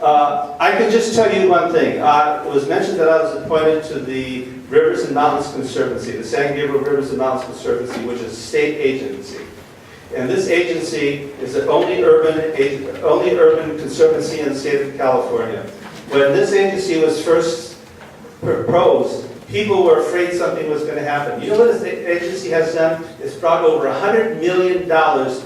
I can just tell you one thing. It was mentioned that I was appointed to the Rivers and Mountains Conservancy, the San Gabriel Rivers and Mountains Conservancy, which is a state agency. And this agency is the only urban conservancy in the state of California. When this agency was first proposed, people were afraid something was going to happen. You know what this agency has done? It's brought over $100 million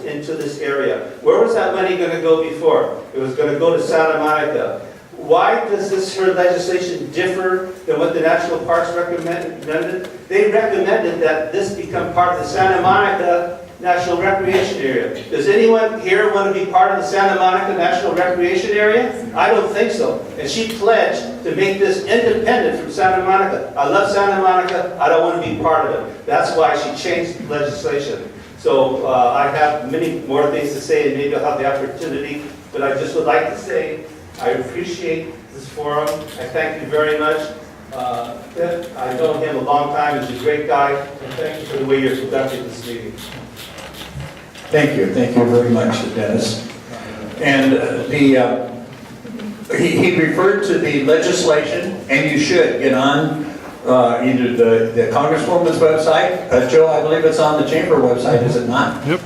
into this area. Where was that money going to go before? It was going to go to Santa Monica. Why does this legislation differ than what the National Parks recommended? They recommended that this become part of the Santa Monica National Recreation Area. Does anyone here want to be part of the Santa Monica National Recreation Area? I don't think so. And she pledged to make this independent from Santa Monica. I love Santa Monica. I don't want to be part of it. That's why she changed the legislation. So I have many more things to say, and maybe I'll have the opportunity, but I just would like to say I appreciate this forum. I thank you very much. I know him a long time. He's a great guy. And thank you for the way you're conducting this meeting. Thank you very much, Dennis. And he referred to the legislation, and you should get on either the Congresswoman's website. Joe, I believe it's on the Chamber website, is it not? Yep.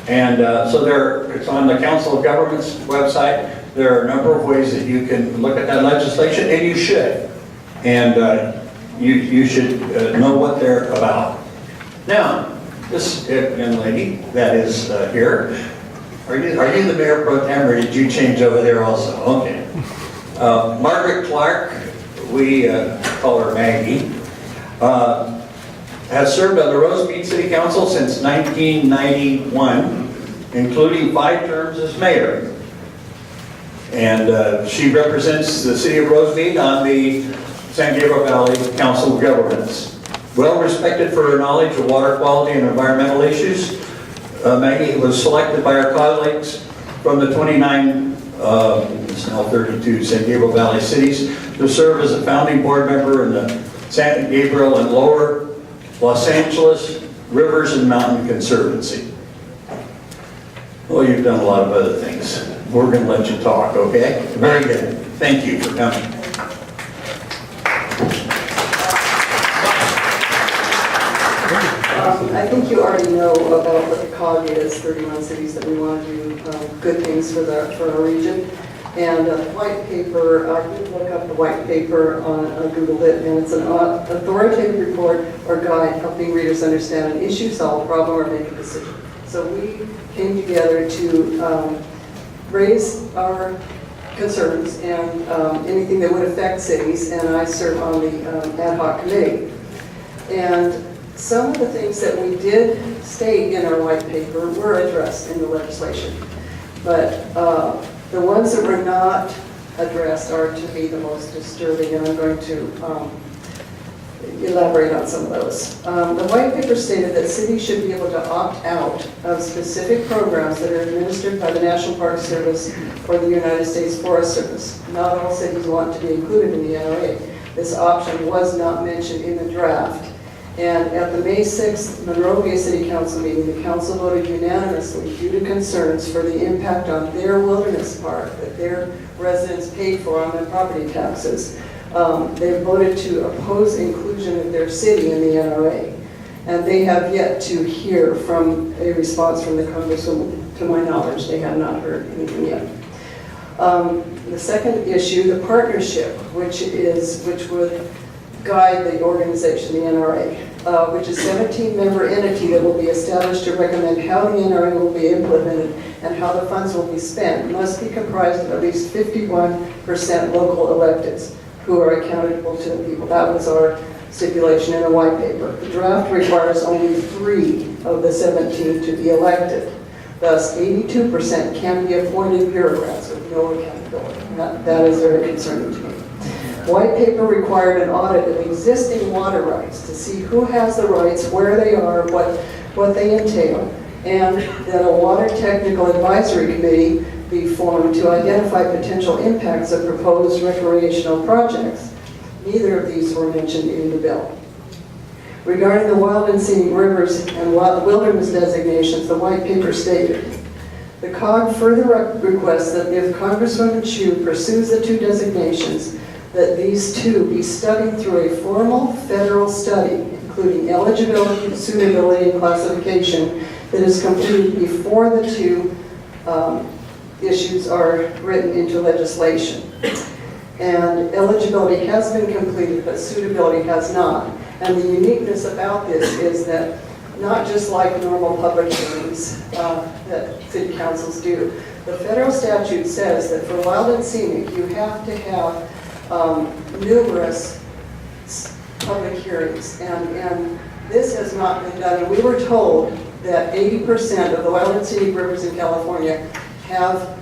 And it's on the Council of Governments website. There are a number of ways that you can look at that legislation, and you should. And you should know what they're about. Now, this young lady that is here, are you the Mayor Pro Tem, or did you change over there also? Okay. Margaret Clark, we call her Maggie, has served on the Rosemead City Council since 1991, including 5 terms as mayor. And she represents the city of Rosemead on the San Gabriel Valley Council of Governments. Well respected for her knowledge of water quality and environmental issues, Maggie was selected by our colleagues from the 29, it's now 32 San Gabriel Valley cities to serve as a founding board member in the San Gabriel and Lower Los Angeles Rivers and Mountain Conservancy. Well, you've done a lot of other things. We're going to let you talk, okay? Very good. Thank you for coming. I think you already know about what the COG is, 31 cities that we want to do good things for our region. And the white paper, I did look up the white paper on Google it, and it's an authoritative report or guide helping readers understand an issue, solve a problem, or make a decision. So we came together to raise our concerns and anything that would affect cities, and I serve on the ad hoc committee. And some of the things that we did state in our white paper were addressed in the legislation, but the ones that were not addressed are to me the most disturbing, and I'm going to elaborate on some of those. The white paper stated that cities should be able to opt out of specific programs that are administered by the National Park Service or the United States Forest Service. Not all cities want to be included in the NRA. This option was not mentioned in the draft. And at the May 6th Monrovia City Council meeting, the council voted unanimously due to concerns for the impact on their wilderness park that their residents paid for on their property taxes. They voted to oppose inclusion of their city in the NRA. And they have yet to hear from a response from the Congresswoman. To my knowledge, they have not heard anything yet. The second issue, the partnership, which would guide the organization, the NRA, which is a 17-member entity that will be established to recommend how the NRA will be implemented and how the funds will be spent, must be comprised of at least 51% local electeds who are accountable to the people. That was our stipulation in a white paper. The draft requires only 3 of the 17 to be elected. Thus, 82% can be appointed bureaucrats with no accountability. That is very concerning to me. White paper required an audit of existing water rights to see who has the rights, where they are, what they entail, and that a water technical advisory committee be formed to identify potential impacts of proposed recreational projects. Neither of these were mentioned in the bill. Regarding the wild and scenic rivers and wilderness designations, the white paper stated, the COG further requests that if Congresswoman Chu pursues the two designations, that these two be studied through a formal federal study, including eligibility, suitability, and classification, that is completed before the two issues are written into legislation. And eligibility has been completed, but suitability has not. And the uniqueness about this is that not just like normal public hearings that city councils do, the federal statute says that for wild and scenic, you have to have numerous public hearings. And this has not been done. And we were told that 80% of the wild and scenic rivers in California have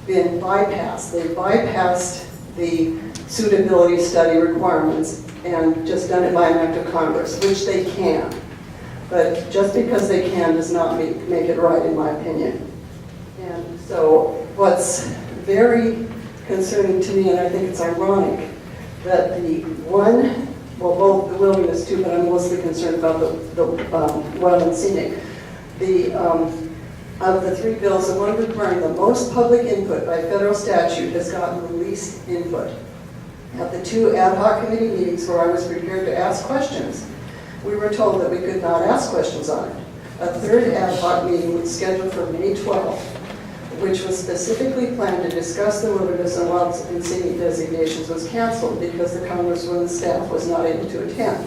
been bypassed. They bypassed the suitability study requirements and just done it by an act of Congress, which they can. But just because they can does not make it right, in my opinion. And so what's very concerning to me, and I think it's ironic, that the one, well, both the wilderness too, but I'm mostly concerned about the wild and scenic. Of the three bills, the one requiring the most public input by federal statute has gotten the least input. At the two ad hoc committee meetings where I was prepared to ask questions, we were told that we could not ask questions on it. A third ad hoc meeting was scheduled for May 12th, which was specifically planned to discuss the wilderness and wild and scenic designations, was canceled because the Congresswoman's staff was not able to attend.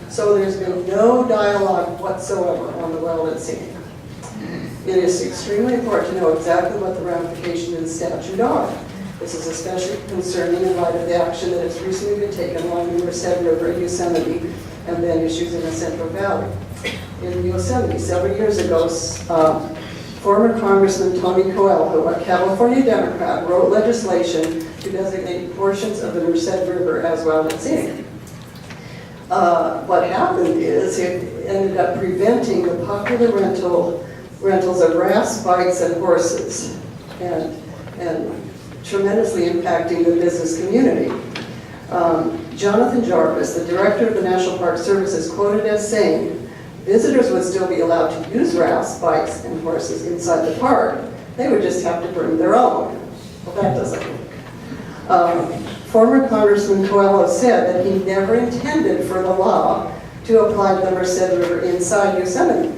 So there's been no dialogue whatsoever on the wild and scenic. It is extremely important to know exactly what the ramifications of the statute are. This is especially concerning in light of the action that has recently been taken along the Merced River in Yosemite and then issues in the Central Valley. In Yosemite, several years ago, former Congressman Tony Coelho, a California Democrat, wrote legislation to designate portions of the Merced River as wild and scenic. What happened is it ended up preventing the popular rentals of rafts, bikes, and horses, and tremendously impacting the business community. Jonathan Jarvis, the director of the National Park Service, is quoted as saying, visitors would still be allowed to use rafts, bikes, and horses inside the park. They would just have to bring their own. Well, that doesn't work. Former Congressman Coelho said that he never intended for the law to apply to the Merced River inside Yosemite.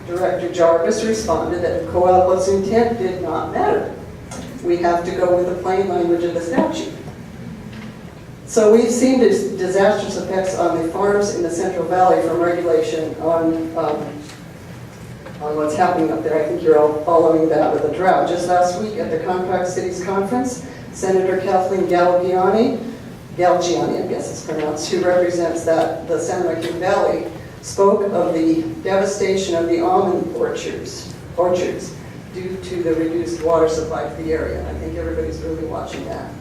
Director Jarvis responded that Coelho's intent did not matter. We have to go with the plain language of the statute. So we've seen disastrous effects on the farms in the Central Valley from regulation on what's happening up there. I think you're all following that with the drought. Just last week at the Compact Cities Conference, Senator Kathleen Galgiani, I guess it's pronounced, who represents the San Joaquin Valley, spoke of the devastation of the almond orchards due to the reduced water supply to the area. I think everybody's really watching that.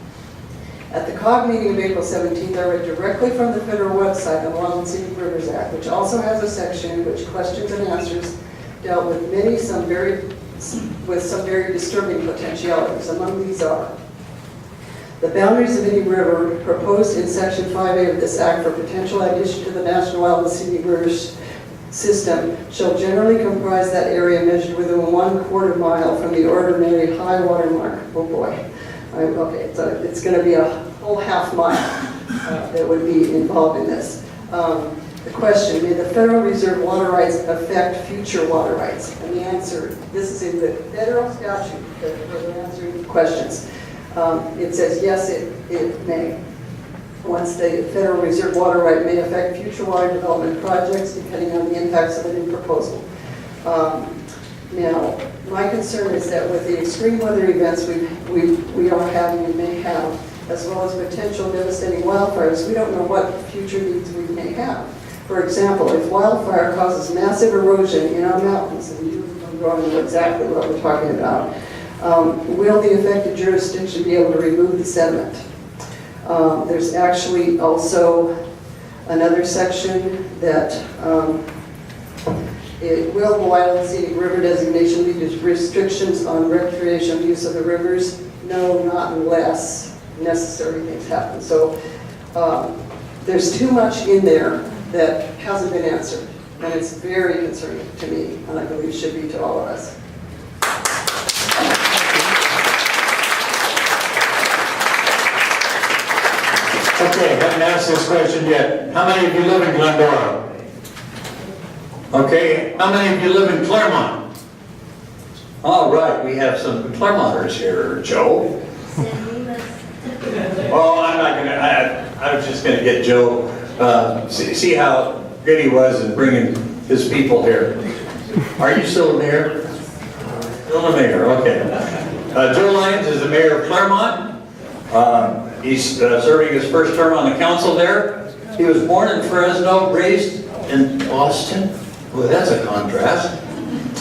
At the COG meeting of April 17th, I read directly from the federal website, the Wild and Scenic Rivers Act, which also has a section in which questions and answers dealt with some very disturbing potentialities. Among these are the boundaries of any river proposed in Section 5A of this Act for potential addition to the National Wild and Scenic Rivers system shall generally comprise that area measured within 1/4 mile from the ordinary high water mark. Oh boy. Okay, so it's going to be a whole half mile that would be involved in this. The question, may the Federal Reserve water rights affect future water rights? And the answer, this is in the federal statute that we're answering questions. It says yes, it may. Once the Federal Reserve water right may affect future water development projects depending on the impacts of a new proposal. Now, my concern is that with the extreme weather events we are having and may have, as well as potential devastating wildfires, we don't know what future needs we may have. For example, if wildfire causes massive erosion in our mountains, and you know exactly what we're talking about, will the affected jurisdiction be able to remove the sediment? There's actually also another section that Will the Wild and Scenic River designation lead to restrictions on recreational use of the rivers? No, not unless necessary things happen. So there's too much in there that hasn't been answered, and it's very concerning to me, and I believe should be to all of us. Okay, haven't asked this question yet. How many of you live in Glendora? Okay, how many of you live in Claremont? All right, we have some Claremonters here, Joe. Oh, I'm not gonna, I was just gonna get Joe, see how good he was in bringing his people here. Are you still the mayor? Still the mayor, okay. Joe Lyons is the mayor of Claremont. He's serving his first term on the council there. He was born in Fresno, raised in Austin. Well, that's a contrast.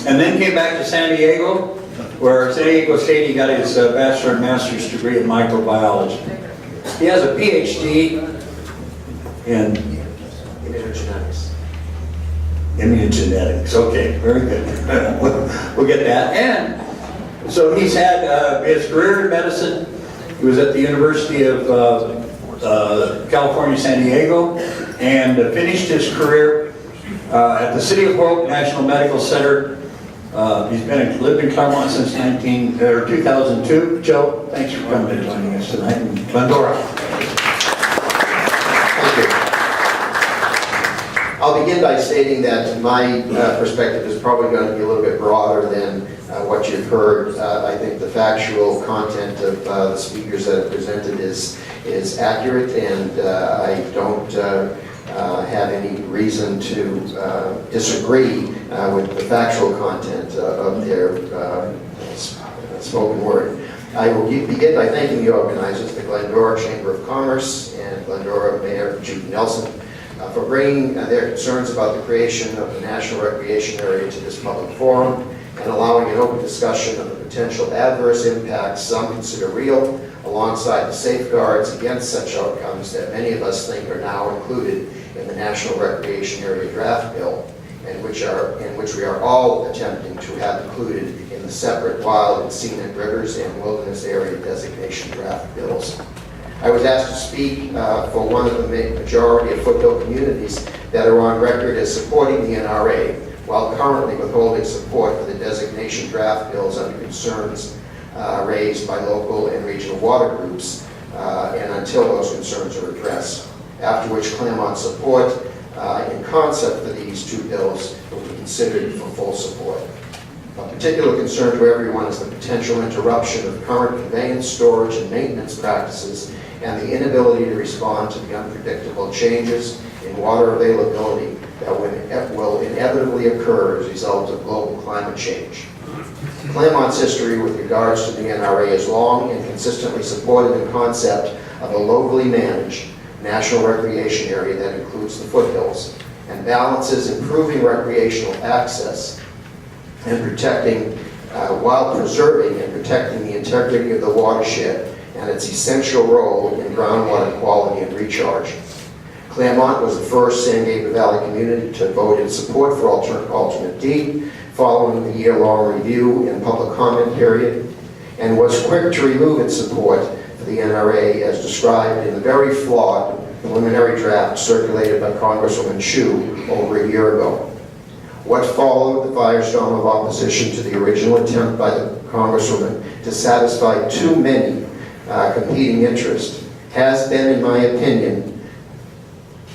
And then came back to San Diego, where San Diego State he got his bachelor and master's degree in microbiology. He has a PhD in immunogenetics. Okay, very good. We'll get that. And so he's had his career in medicine. He was at the University of California, San Diego, and finished his career at the City of Hope National Medical Center. He's lived in Claremont since 2002. Joe, thanks for coming and joining us tonight in Glendora. Thank you. I'll begin by stating that my perspective is probably going to be a little bit broader than what you've heard. I think the factual content of the speakers that have presented is accurate, and I don't have any reason to disagree with the factual content of their spoken word. I will begin by thanking the organizers, the Glendora Chamber of Commerce and Glendora Mayor Judy Nelson, for bringing their concerns about the creation of the National Recreation Area to this public forum and allowing an open discussion of the potential adverse impacts some consider real, alongside the safeguards against such outcomes that many of us think are now included in the National Recreation Area Draft Bill, and which we are all attempting to have included in the separate wild and scenic rivers and wilderness area designation draft bills. I was asked to speak for one of the majority of foothill communities that are on record as supporting the NRA, while currently withholding support for the designation draft bills under concerns raised by local and regional water groups, and until those concerns are addressed. After which Claremont's support in concept for these two bills will be considered for full support. A particular concern to everyone is the potential interruption of current conveyance, storage, and maintenance practices, and the inability to respond to the unpredictable changes in water availability that will inevitably occur as a result of global climate change. Claremont's history with regards to the NRA is long and consistently supported the concept of a locally managed national recreation area that includes the foothills and balances improving recreational access and protecting, while preserving and protecting the integrity of the watershed and its essential role in groundwater quality and recharge. Claremont was the first San Gabriel Valley community to vote in support for alternate D, following the year-long review and public comment period, and was quick to remove its support for the NRA as described in the very flawed preliminary draft circulated by Congresswoman Chu over a year ago. What followed the firestorm of opposition to the original attempt by the Congresswoman to satisfy too many competing interests has been, in my opinion,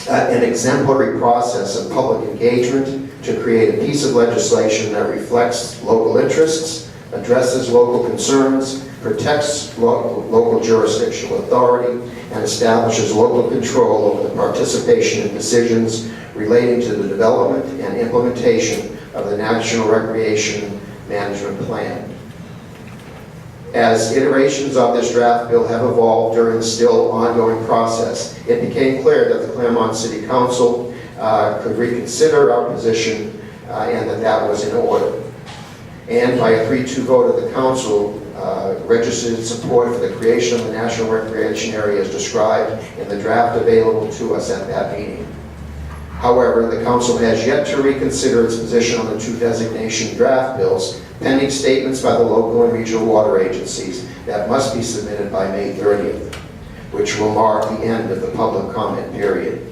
an exemplary process of public engagement to create a piece of legislation that reflects local interests, addresses local concerns, protects local jurisdictional authority, and establishes local control over the participation in decisions relating to the development and implementation of the National Recreation Management Plan. As iterations of this draft bill have evolved during the still ongoing process, it became clear that the Claremont City Council could reconsider our position and that was in order. And by a 3-2 vote of the council, registered support for the creation of the National Recreation Area as described in the draft available to us at that meeting. However, the council has yet to reconsider its position on the two designation draft bills, pending statements by the local and regional water agencies that must be submitted by May 30th, which will mark the end of the public comment period.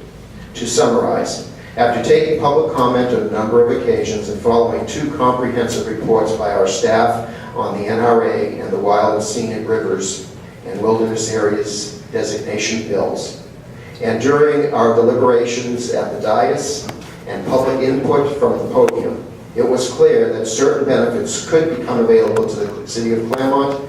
To summarize, after taking public comment on a number of occasions and following two comprehensive reports by our staff on the NRA and the Wild and Scenic Rivers and Wilderness Areas designation bills, and during our deliberations at the dais and public input from the podium, it was clear that certain benefits could become available to the City of Claremont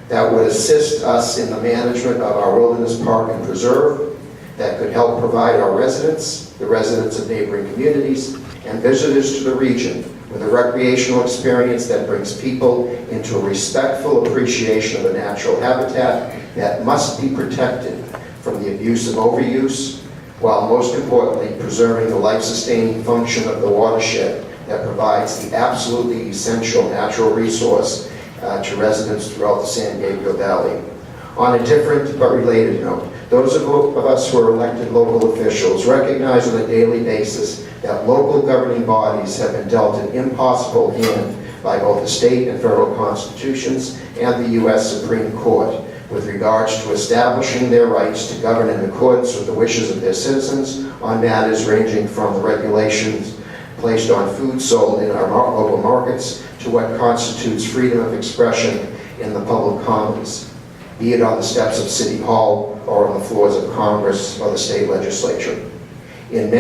that would assist us in the management of our wilderness park and preserve, that could help provide our residents, the residents of neighboring communities, and visitors to the region with a recreational experience that brings people into a respectful appreciation of the natural habitat that must be protected from the abuse of overuse, while most importantly preserving the life-sustaining function of the watershed that provides the absolutely essential natural resource to residents throughout the San Gabriel Valley. On a different but related note, those of us who are elected local officials recognize on a daily basis that local governing bodies have been dealt an impossible hand by both the state and federal constitutions and the U.S. Supreme Court with regards to establishing their rights to govern in accordance with the wishes of their citizens on matters ranging from the regulations placed on food sold in our local markets to what constitutes freedom of expression in the public commons, be it on the steps of City Hall or on the floors of Congress or the state legislature. In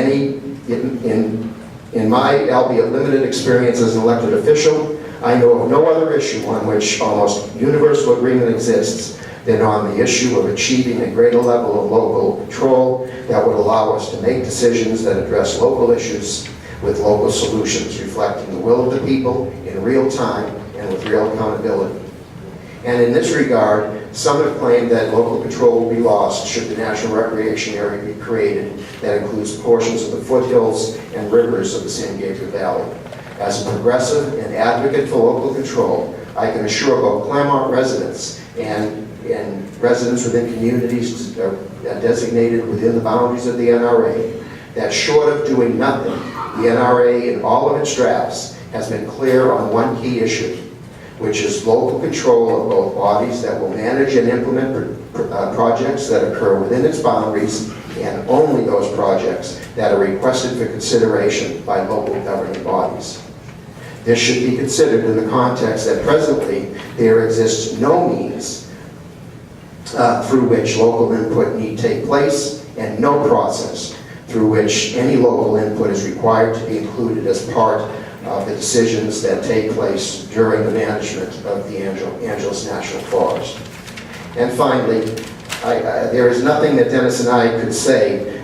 my, albeit limited experience as an elected official, I know of no other issue on which almost universal agreement exists than on the issue of achieving a greater level of local control that would allow us to make decisions that address local issues with local solutions, reflecting the will of the people in real time and with real accountability. And in this regard, some have claimed that local control will be lost should the National Recreation Area be created that includes portions of the foothills and rivers of the San Gabriel Valley. As a progressive and advocate for local control, I can assure both Claremont residents and residents within communities designated within the boundaries of the NRA that short of doing nothing, the NRA in all of its drafts has been clear on one key issue, which is local control of both bodies that will manage and implement projects that occur within its boundaries, and only those projects that are requested for consideration by local governing bodies. This should be considered in the context that presently there exists no means through which local input need take place, and no process through which any local input is required to be included as part of the decisions that take place during the management of the Angeles National Forest. And finally, there is nothing that Dennis and I could say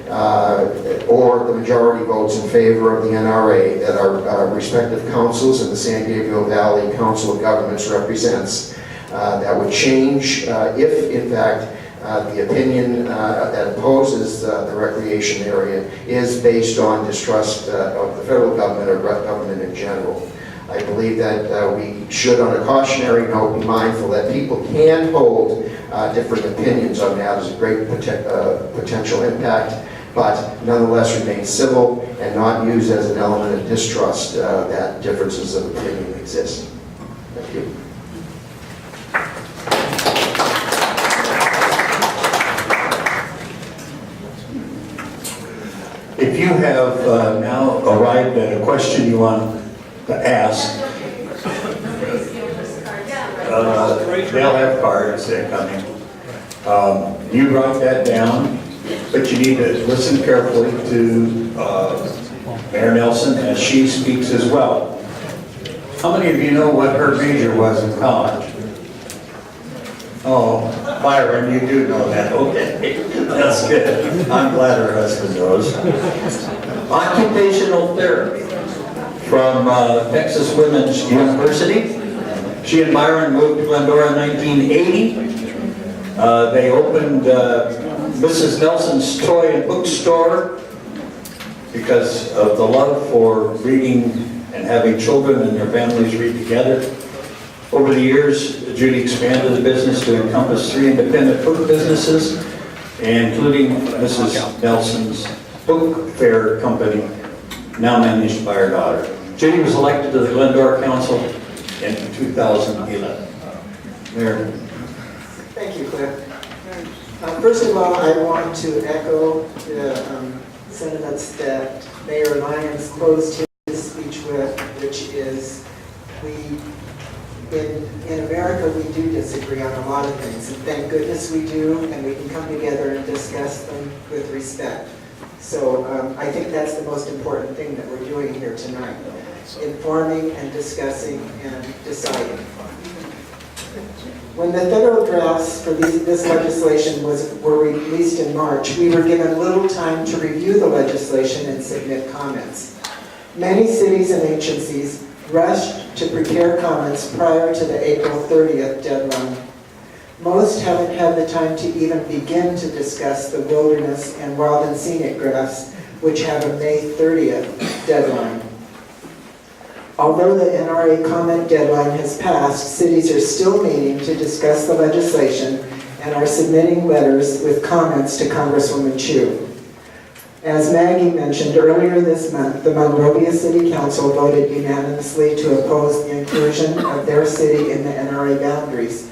or the majority votes in favor of the NRA that our respective councils in the San Gabriel Valley Council of Governments represents that would change if, in fact, the opinion that opposes the recreation area is based on distrust of the federal government or government in general. I believe that we should, on a cautionary note, be mindful that people can hold different opinions on matters of great potential impact, but nonetheless remain civil and not use as an element of distrust that differences of opinion exist. Thank you. If you have now arrived at a question you want to ask, they'll have cards, they're coming. You write that down, but you need to listen carefully to Mayor Nelson as she speaks as well. How many of you know what her major was in college? Oh, Byron, you do know that. Okay, that's good. I'm glad her husband knows. Occupational therapy from Texas Women's University. She and Byron moved to Glendora in 1980. They opened Mrs. Nelson's Toy and Bookstore because of the love for reading and having children and their families read together. Over the years, Judy expanded the business to encompass 3 independent book businesses, including Mrs. Nelson's book fair company, now managed by her daughter. Judy was elected to the Glendora Council in 2011. Mayor. Thank you, Cliff. First of all, I want to echo the sentiments that Mayor Lyons closed his speech with, which is in America, we do disagree on a lot of things, and thank goodness we do, and we can come together and discuss them with respect. So I think that's the most important thing that we're doing here tonight, informing and discussing and deciding. When the federal drafts for this legislation were released in March, we were given little time to review the legislation and submit comments. Many cities and agencies rushed to prepare comments prior to the April 30th deadline. Most haven't had the time to even begin to discuss the wilderness and wild and scenic drafts, which have a May 30th deadline. Although the NRA comment deadline has passed, cities are still meeting to discuss the legislation and are submitting letters with comments to Congresswoman Chu. As Maggie mentioned earlier this month, the Monrovia City Council voted unanimously to oppose the inclusion of their city in the NRA boundaries.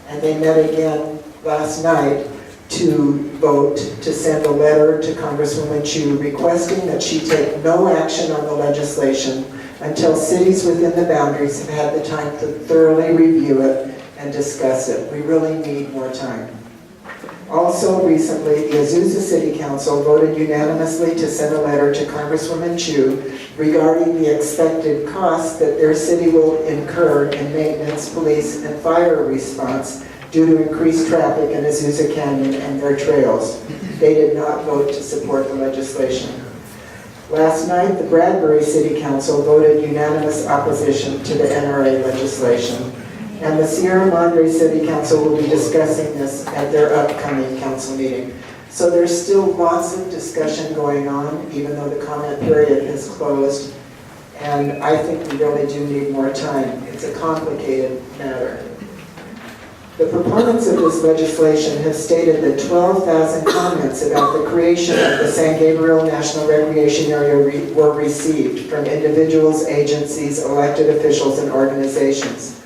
And they met again last night to vote to send a letter to Congresswoman Chu requesting that she take no action on the legislation until cities within the boundaries have had the time to thoroughly review it and discuss it. We really need more time. Also recently, the Azusa City Council voted unanimously to send a letter to Congresswoman Chu regarding the expected costs that their city will incur in maintenance, police, and fire response due to increased traffic in Azusa Canyon and their trails. They did not vote to support the legislation. Last night, the Bradbury City Council voted unanimous opposition to the NRA legislation, and the Sierra Madre City Council will be discussing this at their upcoming council meeting. So there's still lots of discussion going on, even though the comment period has closed, and I think we really do need more time. It's a complicated matter. The proponents of this legislation have stated that 12,000 comments about the creation of the San Gabriel National Recreation Area were received from individuals, agencies, elected officials, and organizations.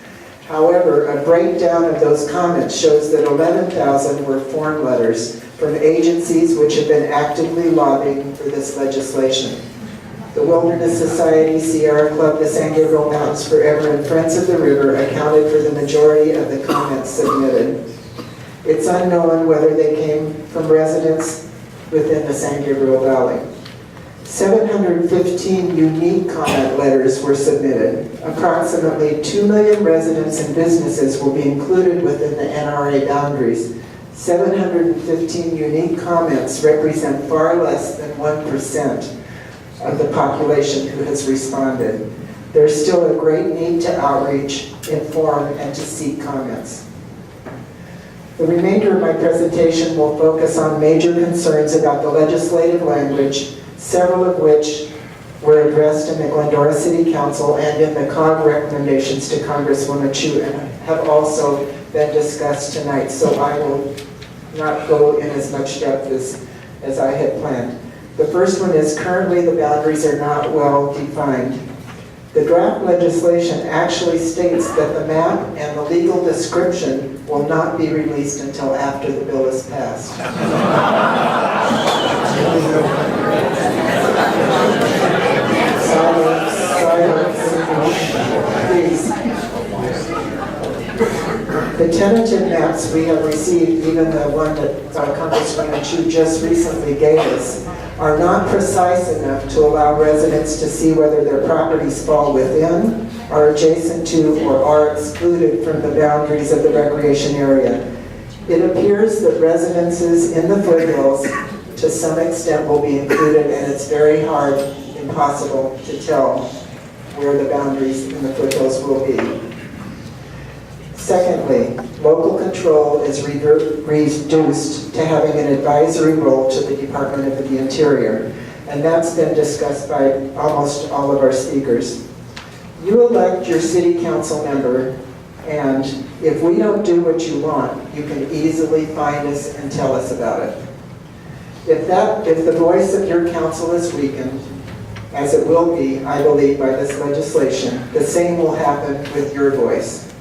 However, a breakdown of those comments shows that 11,000 were form letters from agencies which have been actively lobbying for this legislation. The Wilderness Society, Sierra Club, the San Gabriel Mountains Forever, and Friends of the River accounted for the majority of the comments submitted. It's unknown whether they came from residents within the San Gabriel Valley. 715 unique comment letters were submitted. Approximately 2 million residents and businesses will be included within the NRA boundaries. 715 unique comments represent far less than 1% of the population who has responded. There's still a great need to outreach, inform, and to seek comments. The remainder of my presentation will focus on major concerns about the legislative language, several of which were addressed in the Glendora City Council and in the COG recommendations to Congresswoman Chu, and have also been discussed tonight, so I will not go in as much depth as I had planned. The first one is currently the boundaries are not well defined. The draft legislation actually states that the map and the legal description will not be released until after the bill is passed. Silence, please. The tentative maps we have received, even the one that Congresswoman Chu just recently gave us, are not precise enough to allow residents to see whether their properties fall within, are adjacent to, or are excluded from the boundaries of the recreation area. It appears that residences in the foothills to some extent will be included, and it's very hard, impossible to tell where the boundaries in the foothills will be. Secondly, local control is reduced to having an advisory role to the Department of the Interior, and that's been discussed by almost all of our speakers. You elect your city council member, and if we don't do what you want, you can easily find us and tell us about it. If the voice of your council is weakened, as it will be, I believe, by this legislation, the same will happen with your voice.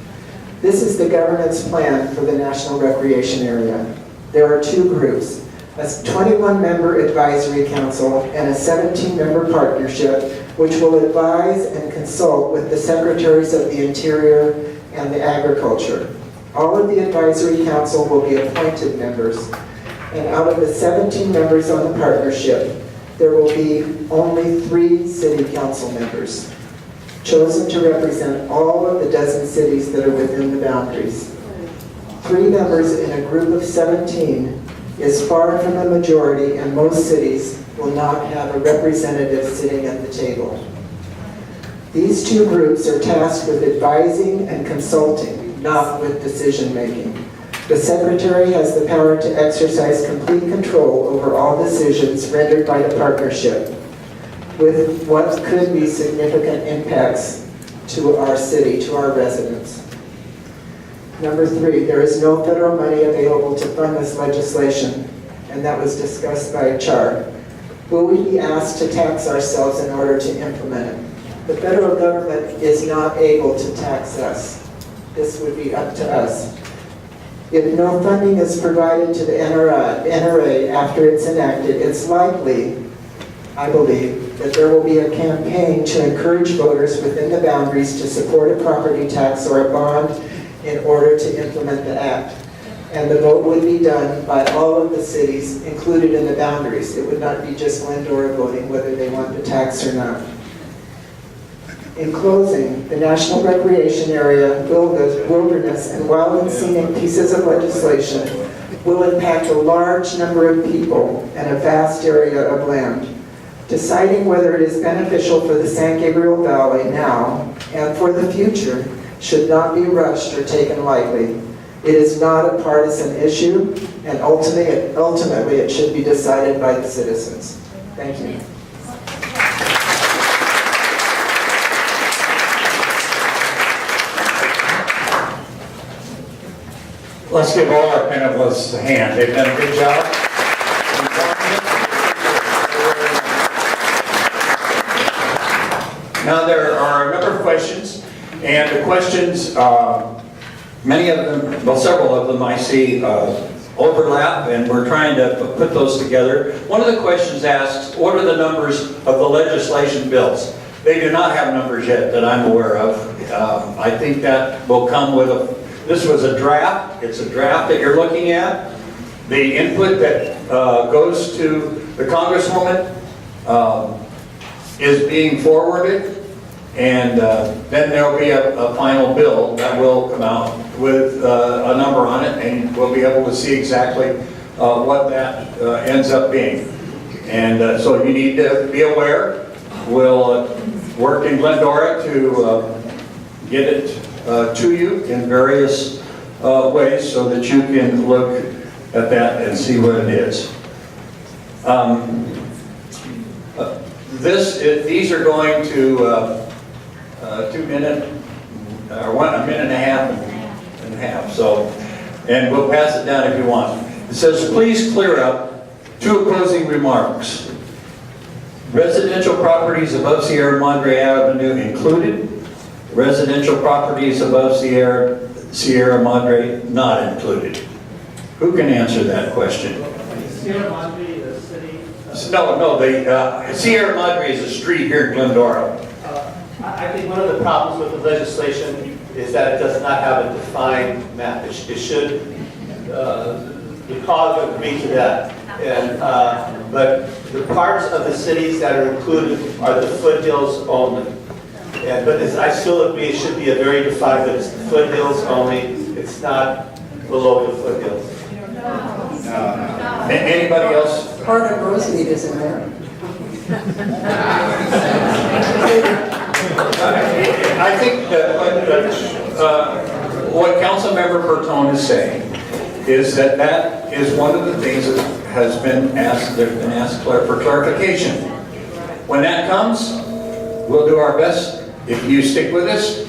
This is the governance plan for the National Recreation Area. There are two groups, a 21-member advisory council and a 17-member partnership, which will advise and consult with the secretaries of the Interior and the Agriculture. All of the advisory council will be appointed members, and out of the 17 members on the partnership, there will be only 3 city council members, chosen to represent all of the dozen cities that are within the boundaries. 3 members in a group of 17 is far from a majority, and most cities will not have a representative sitting at the table. These 2 groups are tasked with advising and consulting, not with decision-making. The Secretary has the power to exercise complete control over all decisions rendered by the partnership, with what could be significant impacts to our city, to our residents. Number 3, there is no federal money available to fund this legislation, and that was discussed by Char. Will we be asked to tax ourselves in order to implement it? The federal government is not able to tax us. This would be up to us. If no funding is provided to the NRA after it's enacted, it's likely, I believe, that there will be a campaign to encourage voters within the boundaries to support a property tax or a bond in order to implement the act. And the vote would be done by all of the cities included in the boundaries. It would not be just Glendora voting whether they want the tax or not. In closing, the National Recreation Area, wilderness, and wild and scenic pieces of legislation will impact a large number of people and a vast area of land. Deciding whether it is beneficial for the San Gabriel Valley now and for the future should not be rushed or taken lightly. It is not a partisan issue, and ultimately it should be decided by the citizens. Thank you. Let's give all our panelists a hand. They've done a good job. Now there are a number of questions, and the questions, many of them, well, several of them I see overlap, and we're trying to put those together. One of the questions asks, what are the numbers of the legislation bills? They do not have numbers yet that I'm aware of. I think that will come with this was a draft. It's a draft that you're looking at. The input that goes to the Congresswoman is being forwarded, and then there'll be a final bill that will come out with a number on it, and we'll be able to see exactly what that ends up being. And so you need to be aware. We'll work in Glendora to get it to you in various ways so that you can look at that and see what it is. These are going to 2 minute, or a minute and a half. So, and we'll pass it down if you want. It says, please clear up 2 opposing remarks. Residential properties above Sierra Madre Avenue included. Residential properties above Sierra Madre not included. Who can answer that question? Sierra Madre, the city? No, the Sierra Madre is a street here in Glendora. I think one of the problems with the legislation is that it does not have a defined map. It should, the cause would agree to that. And, but the parts of the cities that are included are the foothills only. But I still agree it should be a very defined, but it's the foothills only. It's not below the foothills. Anybody else? Part of Rosemead is in there. I think what Councilmember Bertone is saying is that is one of the things that has been asked, for clarification. When that comes, we'll do our best, if you stick with us,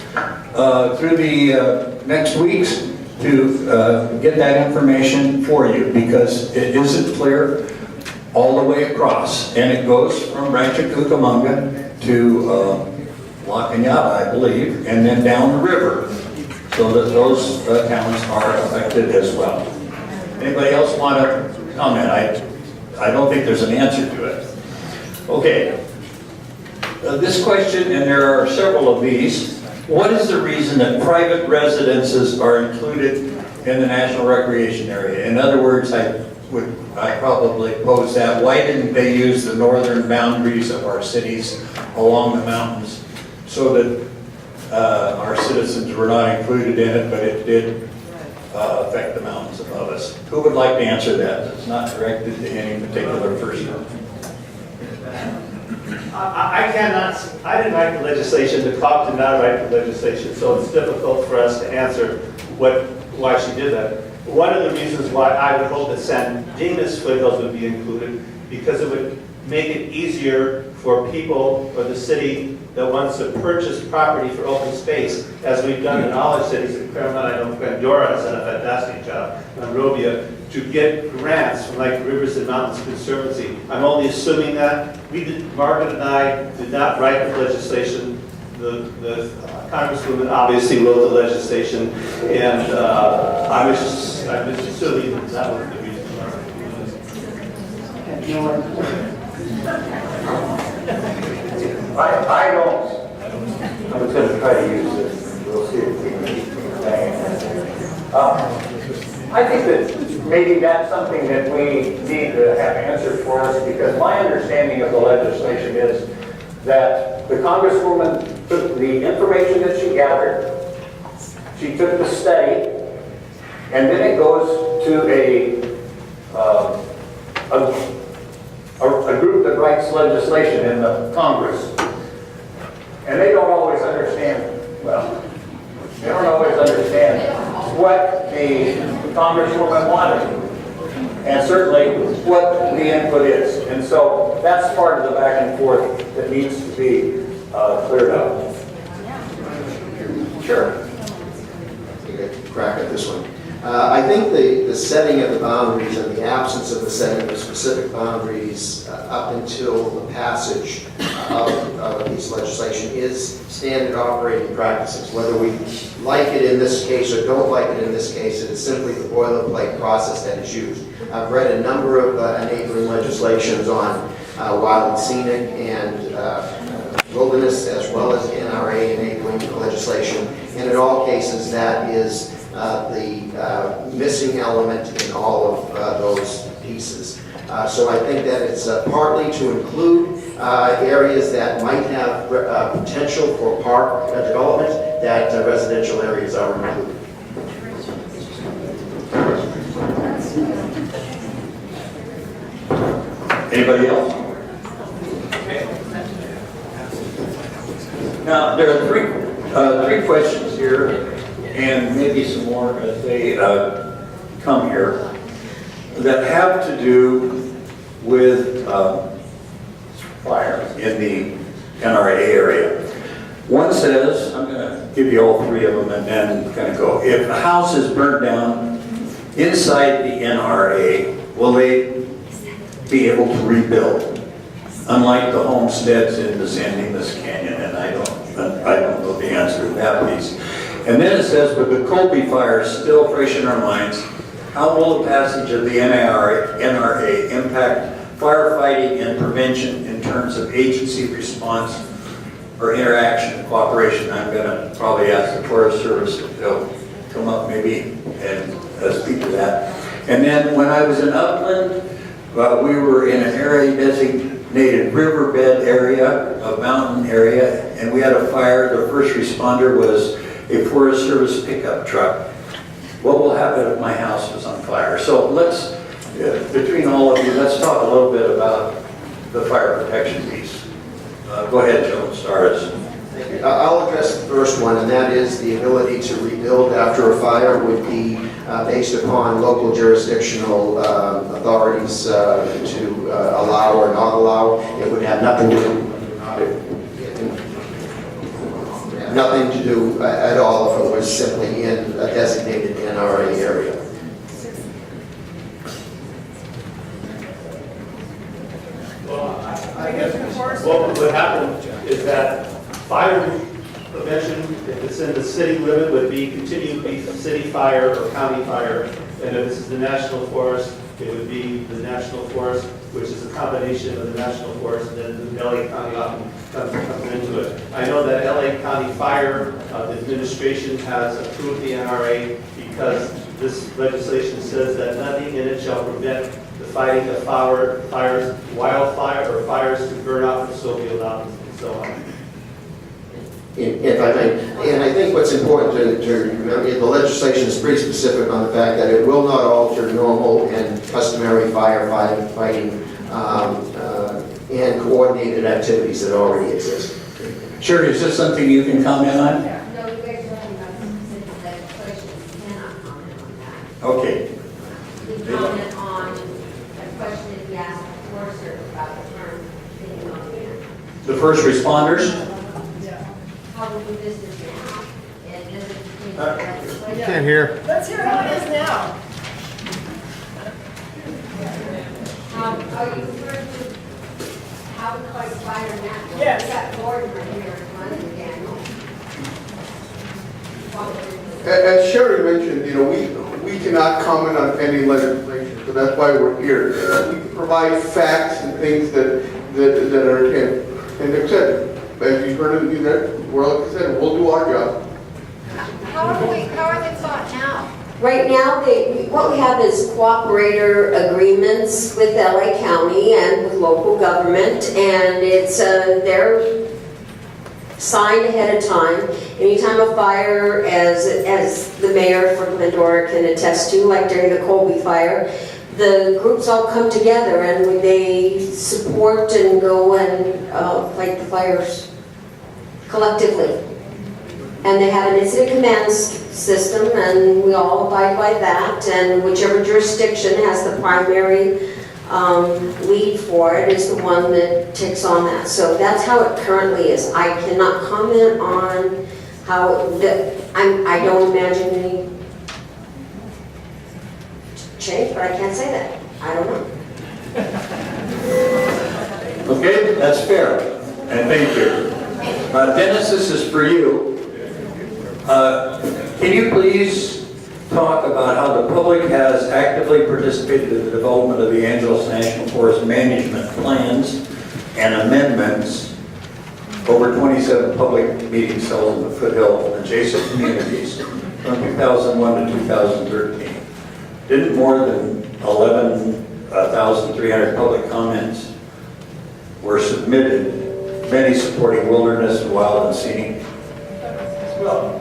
through the next weeks to get that information for you, because it isn't clear all the way across, and it goes from Rancho Cucamonga to La Cañada, I believe, and then down the river, so that those towns are affected as well. Anybody else want to comment? I don't think there's an answer to it. Okay. This question, and there are several of these, what is the reason that private residences are included in the National Recreation Area? In other words, I probably pose that, why didn't they use the northern boundaries of our cities along the mountains so that our citizens were not included in it, but it did affect the mountains above us? Who would like to answer that? It's not directed to any particular person. I didn't write the legislation, the COG did not write the legislation, so it's difficult for us to answer why she did that. One of the reasons why I would hope that San Dimas foothills would be included, because it would make it easier for people or the city that wants to purchase property for open space, as we've done in all our cities. In Claremont, I know Glendora has done a fantastic job, Monrovia, to get grants from like Rivers and Mountains Conservancy. I'm only assuming that. Margaret and I did not write the legislation. The Congresswoman obviously wrote the legislation, and I was assuming that was the reason. I don't. I was going to try to use this. We'll see if we can keep it bang. I think that maybe that's something that we need to have answered for us, because my understanding of the legislation is that the Congresswoman took the information that she gathered, she took the study, and then it goes to a group that writes legislation in the Congress. And they don't always understand, they don't always understand what the Congresswoman wanted, and certainly what the input is. And so that's part of the back and forth that needs to be cleared up. Sure. Take a crack at this one. I think the setting of the boundaries and the absence of the setting of specific boundaries up until the passage of this legislation is standard operating practices. Whether we like it in this case or don't like it in this case, it is simply the boilerplate process that is used. I've read a number of enabling legislations on wild and scenic and wilderness, as well as NRA enabling legislation, and in all cases that is the missing element in all of those pieces. So I think that it's partly to include areas that might have potential for park development, that residential areas are included. Anybody else? Now, there are three questions here, and maybe some more as they come here, that have to do with fire in the NRA area. One says, I'm going to give you all three of them and then kind of go. If a house is burned down inside the NRA, will they be able to rebuild? Unlike the homesteads in the San Dimas Canyon, and I don't know the answer to that piece. And then it says, with the Colby fire still fresh in our minds, how will the passage of the NRA impact firefighting and prevention in terms of agency response or interaction and cooperation? I'm going to probably ask the Forest Service if they'll come up maybe and speak to that. And then when I was in Upland, we were in an area designated riverbed area, a mountain area, and we had a fire. The first responder was a Forest Service pickup truck. What will happen if my house was on fire? So let's, between all of you, let's talk a little bit about the fire protection piece. Go ahead, Joe, start us. I'll address the first one, and that is the ability to rebuild after a fire would be based upon local jurisdictional authorities to allow or not allow. It would have nothing to do at all if it was simply in a designated NRA area. what happened is that fire prevention, if it's in the city limit, would be continue to be city fire or county fire. And if this is the national forest, it would be the national forest, which is a combination of the national forest and then the LA County often comes into it. I know that LA County Fire, the administration has approved the NRA because this legislation says that nothing in it shall prevent the fighting of fires, wildfire or fires to burn out and so be allowed and so on. If I may, and I think what's important to remember, the legislation is pretty specific on the fact that it will not alter normal and customary firefighting and coordinated activities that already exist. Sherry, is this something you can comment on? No, you guys are talking about specific legislation, you cannot comment on that. Okay. We comment on a question if you ask the forester about the term being on there. The first responders? How we do business now, and does it change the legislation? Can't hear. Let's hear how it is now. Are you referring to how we fight fire now? Yes. We got Gordon right here, running Daniel. As Sherry mentioned, we cannot comment on any legislation, so that's why we're here. We can provide facts and things that are and accepted. As you heard it there, well, like I said, we'll do our job. How are they thought now? Right now, what we have is cooperator agreements with LA County and with local government, and it's they're signed ahead of time. Anytime a fire, as the mayor for Glendora can attest to, like during the Colby fire, the groups all come together and they support and go and fight the fires collectively. And they have an incident command system, and we all abide by that, and whichever jurisdiction has the primary lead for it is the one that takes on that. So that's how it currently is. I cannot comment on how, I don't imagine any change, but I can't say that. I don't know. Okay, that's fair, and thank you. Dennis, this is for you. Can you please talk about how the public has actively participated in the development of the Angeles National Forest management plans and amendments over 27 public meetings held in the foothill and adjacent communities from 2001 to 2013? Didn't more than 11,300 public comments were submitted, many supporting wilderness and wild and scenic? Well,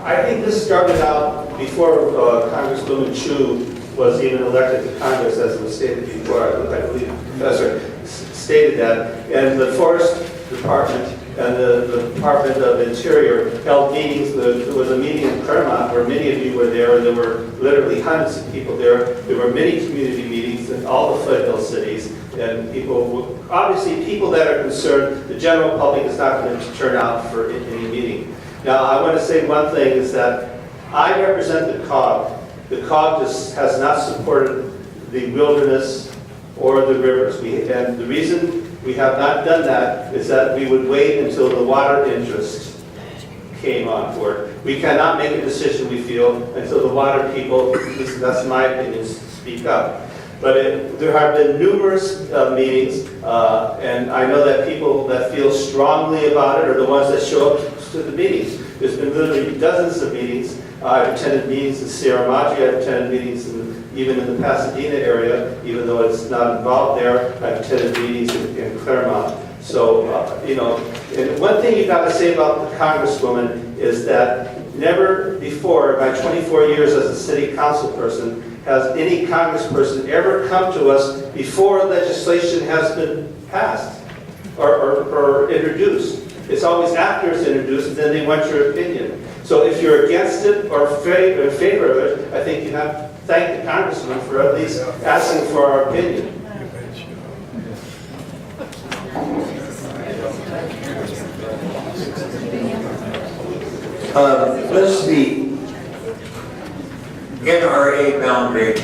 I think this started out before Congresswoman Chu was even elected to Congress, as it was stated before. I believe the professor stated that. And the Forest Department and the Department of Interior held meetings. There was a meeting in Claremont where many of you were there, and there were literally hundreds of people there. There were many community meetings in all the foothill cities. And people, obviously people that are concerned, the general public is not going to turn out for any meeting. Now, I want to say one thing is that I represent the COG. The COG just has not supported the wilderness or the rivers. And the reason we have not done that is that we would wait until the water interest came on board. We cannot make a decision, we feel, until the water people, that's my opinion, speak up. But there have been numerous meetings, and I know that people that feel strongly about it are the ones that show up to the meetings. There's been literally dozens of meetings. I've attended meetings in Sierra Madre, I've attended meetings even in the Pasadena area, even though it's not involved there. I've attended meetings in Claremont. So, and one thing you've got to say about the Congresswoman is that never before, in my 24 years as a city council person, has any congressperson ever come to us before legislation has been passed or introduced. It's always after it's introduced, and then they want your opinion. So if you're against it or in favor of it, I think you have to thank the congressman for at least asking for our opinion. Does the NRA boundary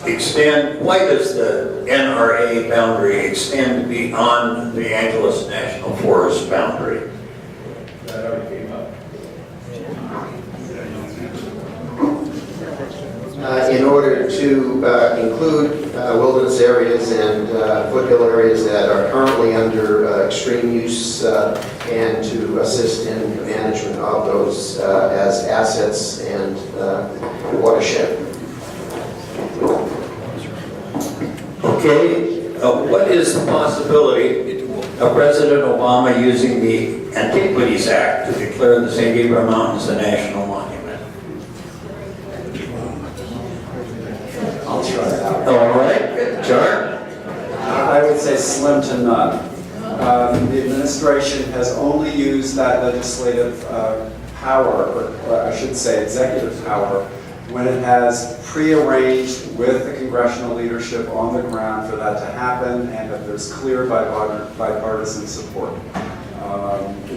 extend, why does the NRA boundary extend beyond the Angeles National Forest boundary? That already came up. In order to include wilderness areas and foothill areas that are currently under extreme use and to assist in the management of those as assets and watershed. Okay, what is the possibility of President Obama using the Antiquities Act to declare the San Gabriel Mountains a national monument? I'll try it out. All right, John? I would say slim to none. The administration has only used that legislative power, or I should say executive power, when it has prearranged with the congressional leadership on the ground for that to happen, and that there's clear bipartisan support.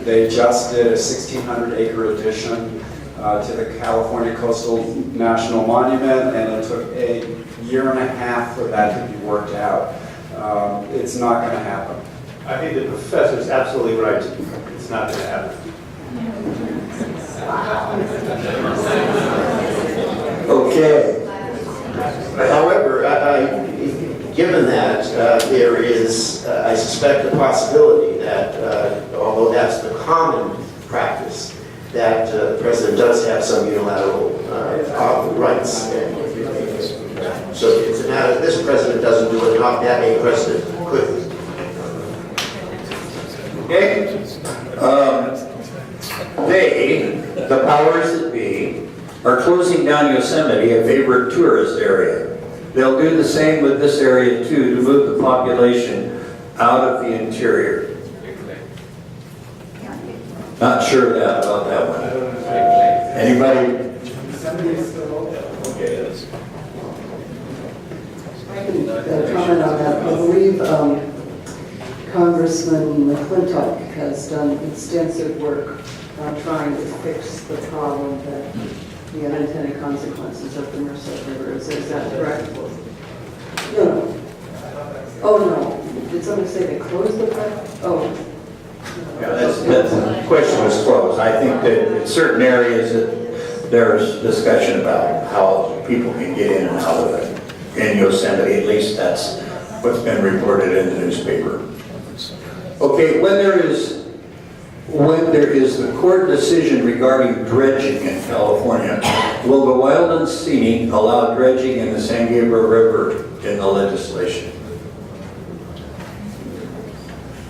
They just did a 1,600-acre addition to the California Coastal National Monument, and it took a year and a half for that to be worked out. It's not going to happen. I think the professor's absolutely right. It's not going to happen. Okay. However, given that there is, I suspect, a possibility that, although that's the common practice, that the president does have some unilateral rights. So it's a matter, this president doesn't do it, not that a president could. Okay. The powers that be, are closing down Yosemite, a favorite tourist area. They'll do the same with this area too, to move the population out of the interior. Not sure about that one. Anybody? I can comment on that. I believe Congressman McClintock has done extensive work on trying to fix the problem that the unintended consequences of the Merced River. Is that correct? No. Oh, no. Did somebody say they closed the pipe? Oh. Yeah, the question was closed. I think that in certain areas that there's discussion about how people can get in and out of it. In Yosemite, at least that's what's been reported in the newspaper. Okay, when there is the court decision regarding dredging in California, will the Wild and Scenic allow dredging in the San Gabriel River in the legislation?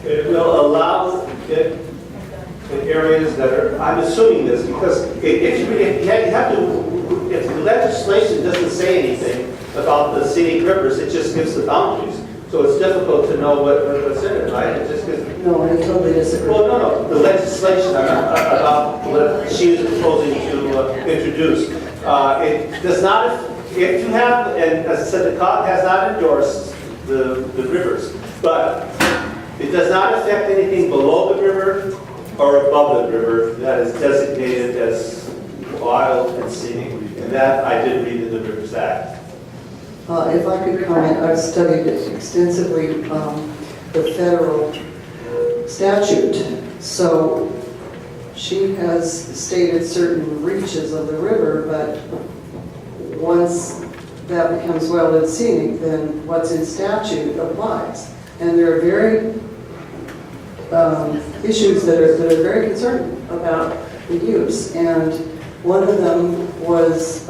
It will allow it in areas that are, I'm assuming this, because if the legislation doesn't say anything about the scenic rivers, it just gives the boundaries. So it's difficult to know what's in it, right? It just gives. No, I totally disagree. Well, no. The legislation about what she is proposing to introduce, it does not, if you have, and as I said, the COG has not endorsed the rivers, but it does not affect anything below the river or above the river that is designated as wild and scenic. And that I did read in the Rivers Act. If I could comment, I've studied extensively the federal statute. So she has stated certain reaches of the river, but once that becomes wild and scenic, then what's in statute applies. And there are very issues that are very concerning about the use. And one of them was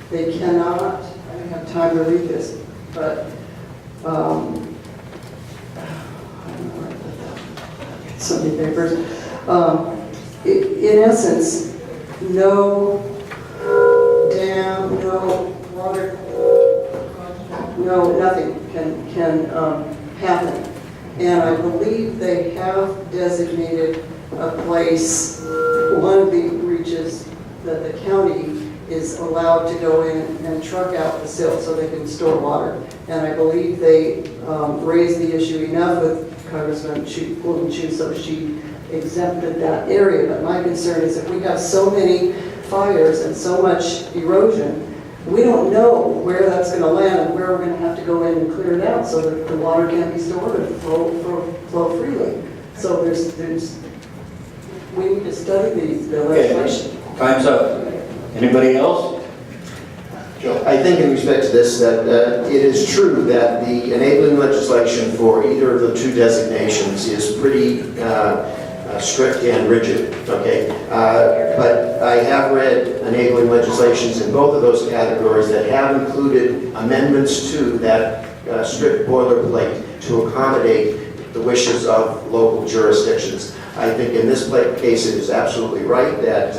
they cannot, I don't have time to read this, but I don't know where I put that. So many papers. In essence, no dam, no water, no nothing can happen. And I believe they have designated a place, one of the reaches that the county is allowed to go in and truck out the silt so they can store water. And I believe they raised the issue enough with Congressman Golden Chu, so she exempted that area. But my concern is if we have so many fires and so much erosion, We don't know where that's going to land and where we're going to have to go in and clear it out so that the water can be stored and flow freely. So we need to study the legislation. Time's up. Anybody else? I think in respect to this, that it is true that the enabling legislation for either of the two designations is pretty strict and rigid, okay? But I have read enabling legislations in both of those categories that have included amendments to that strict boilerplate to accommodate the wishes of local jurisdictions. I think in this case it is absolutely right that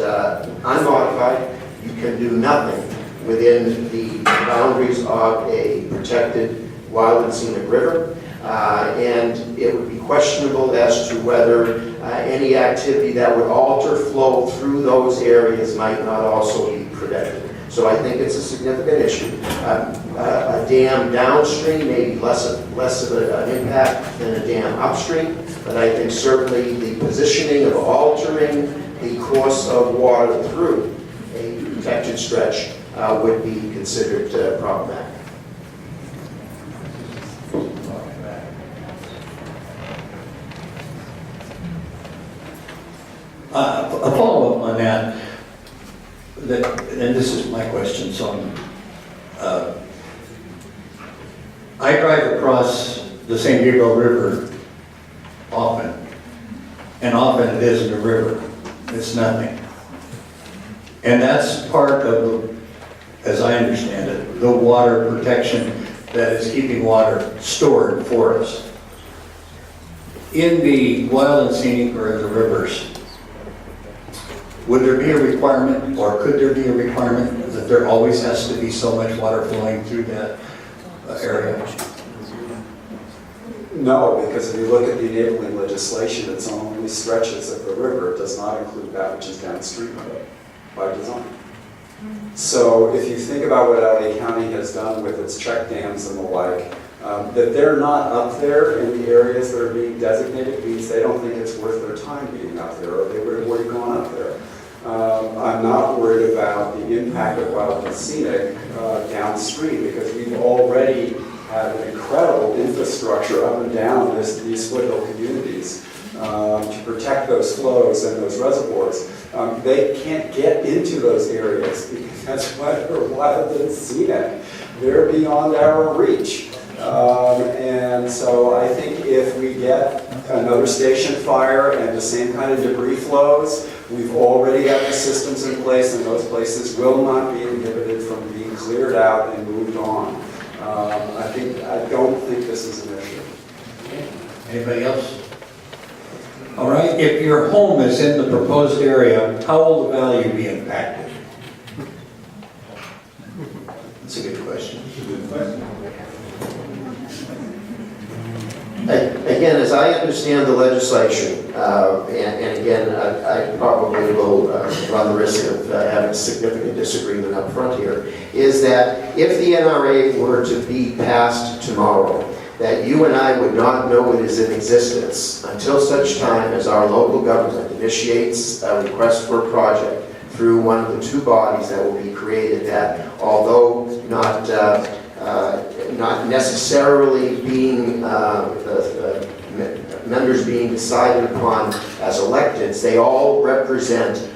unmodified, you can do nothing within the boundaries of a protected wild and scenic river. And it would be questionable as to whether any activity that would alter flow through those areas might not also be protected. So I think it's a significant issue. A dam downstream may be less of an impact than a dam upstream, but I think certainly the positioning of altering the course of water through a protected stretch would be considered problematic. A follow-up on that, and this is my question, so I drive across the San Diego River often, and often it isn't a river, it's nothing. And that's part of, as I understand it, the water protection that is keeping water stored for us. In the wild and scenic or in the rivers, would there be a requirement, or could there be a requirement that there always has to be so much water flowing through that area? No, because if you look at the enabling legislation, it's only stretches of the river. It does not include that which is downstream of it by design. So if you think about what LA County has done with its check dams and the like, that they're not up there in the areas that are being designated means they don't think it's worth their time being up there, or they would have already gone up there. I'm not worried about the impact of wild and scenic downstream, because we've already had an incredible infrastructure up and down these foothill communities to protect those flows and those reservoirs. They can't get into those areas because that's why they're wild and scenic. They're beyond our reach. And so I think if we get another station fire and the same kind of debris flows, we've already got the systems in place, and those places will not be inhibited from being cleared out and moved on. I don't think this is an issue. Anybody else? All right, if your home is in the proposed area, how will the value be impacted? That's a good question. Again, as I understand the legislation, and again, I probably will run the risk of having a significant disagreement up front here, is that if the NRA were to be passed tomorrow, that you and I would not know it is in existence until such time as our local government initiates a request for a project through one of the two bodies that will be created that, although not necessarily being members being decided upon as electeds, they all represent,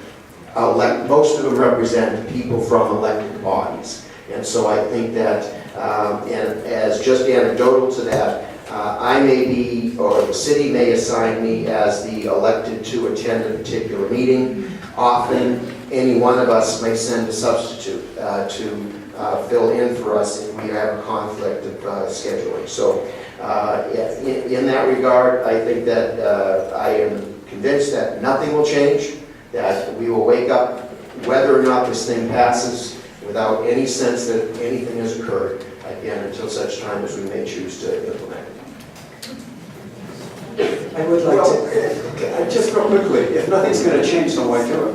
most of them represent people from elected bodies. And so I think that, and as just anecdotal to that, I may be, or the city may assign me as the elected to attend a particular meeting. Often, any one of us may send a substitute to fill in for us if we have a conflict of scheduling. So in that regard, I think that I am convinced that nothing will change, that we will wake up whether or not this thing passes without any sense that anything has occurred, again, until such time as we may choose to implement it. I would like to. Just real quickly, if nothing's going to change, then why do it?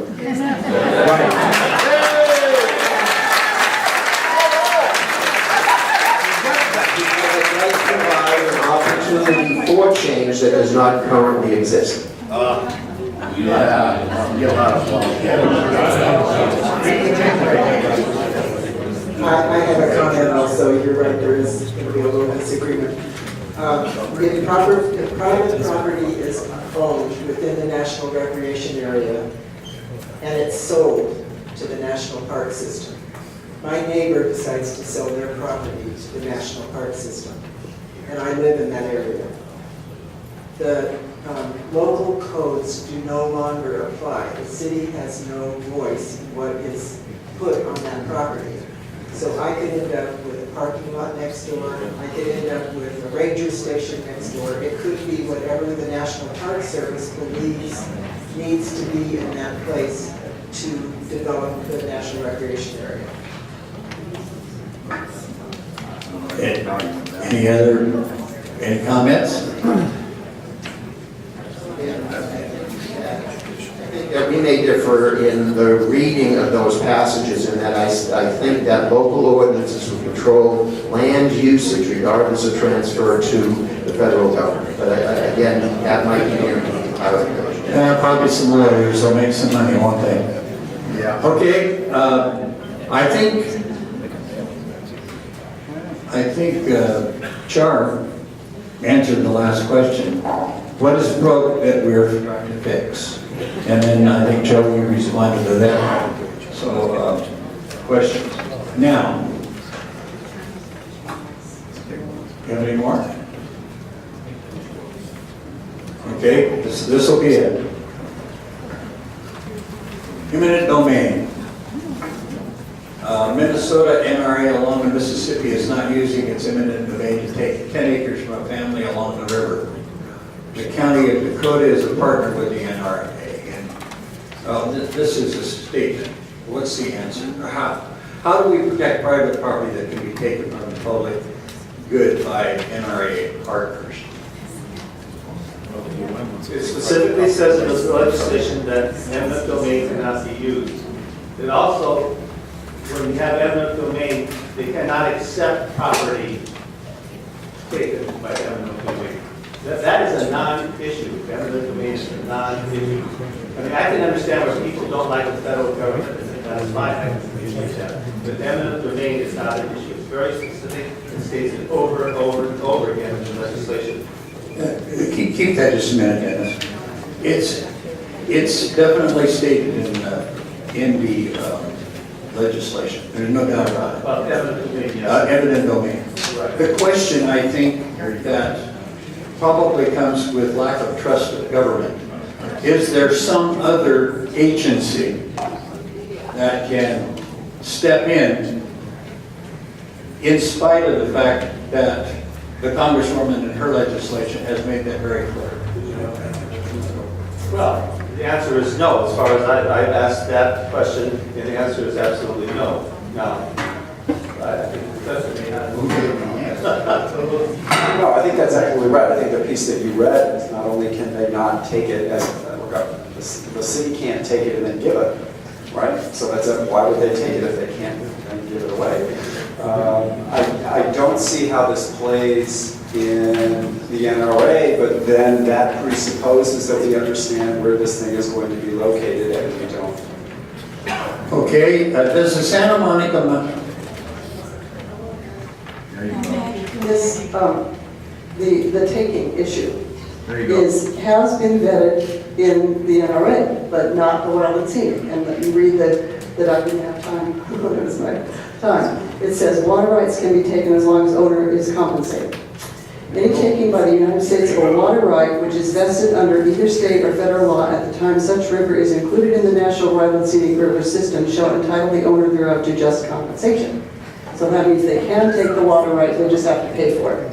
An opportunity for change that does not currently exist. I have a comment also, you're right, there is going to be a little disagreement. If private property is owned within the National Recreation Area and it's sold to the National Park System, my neighbor decides to sell their property to the National Park System, and I live in that area. The local codes do no longer apply. The city has no voice in what is put on that property. So I could end up with a parking lot next door, I could end up with a ranger station next door. It could be whatever the National Park Service believes needs to be in that place to develop the National Recreation Area. Any comments? That we may differ in the reading of those passages in that I think that local ordinances will control land usage regardless of transfer to the federal government. But again, that might be your clarification. Yeah, probably some lawyers will make some money, won't they? Yeah. Okay, I think Char answered the last question. What is broke that we're trying to fix? And then I think Joey responded to that. So, questions. Now, you have any more? Okay, this will be it. Eminent domain. Minnesota NRA along the Mississippi is not using its eminent domain to take 10 acres from a family along the river. The county of Dakota is a partner with the NRA. And this is a statement. What's the answer? How do we protect private property that can be taken from the public good by NRA partners? It specifically says in this legislation that eminent domain cannot be used. It also, when you have eminent domain, they cannot accept property taken by eminent domain. That is a non-issue. Eminent domain is a non-issue. I mean, I can understand where people don't like the federal government, and that is fine, I can appreciate that. But eminent domain is not an issue. It's very specific. It states it over and over and over again in the legislation. Keep that just a minute, Dennis. It's definitely stated in the legislation. There's no doubt about it. Well, eminent domain, yes. Eminent domain. Right. The question, I think, that probably comes with lack of trust of government. Is there some other agency that can step in spite of the fact that the Congresswoman in her legislation has made that very clear? Well, the answer is no. As far as I've asked that question, and the answer is absolutely no. Now, I think the question may not No, I think that's actually right. I think the piece that you read is not only can they not take it as a federal government, the city can't take it and then give it, right? So that's why would they take it if they can't then give it away? I don't see how this plays in the NRA, but then that presupposes that we understand where this thing is going to be located, and we don't. Okay, does the Santa Monica This, the taking issue has been vetted in the NRA, but not the Wild and Scenic. And let me read that I didn't have time. It was my time. It says water rights can be taken as long as owner is compensated. Any taking by the United States of a water right which is vested under either state or federal law at the time such river is included in the National Wild and Scenic River System shall entitle the owner thereof to just compensation. So that means they can take the water right, they just have to pay for it.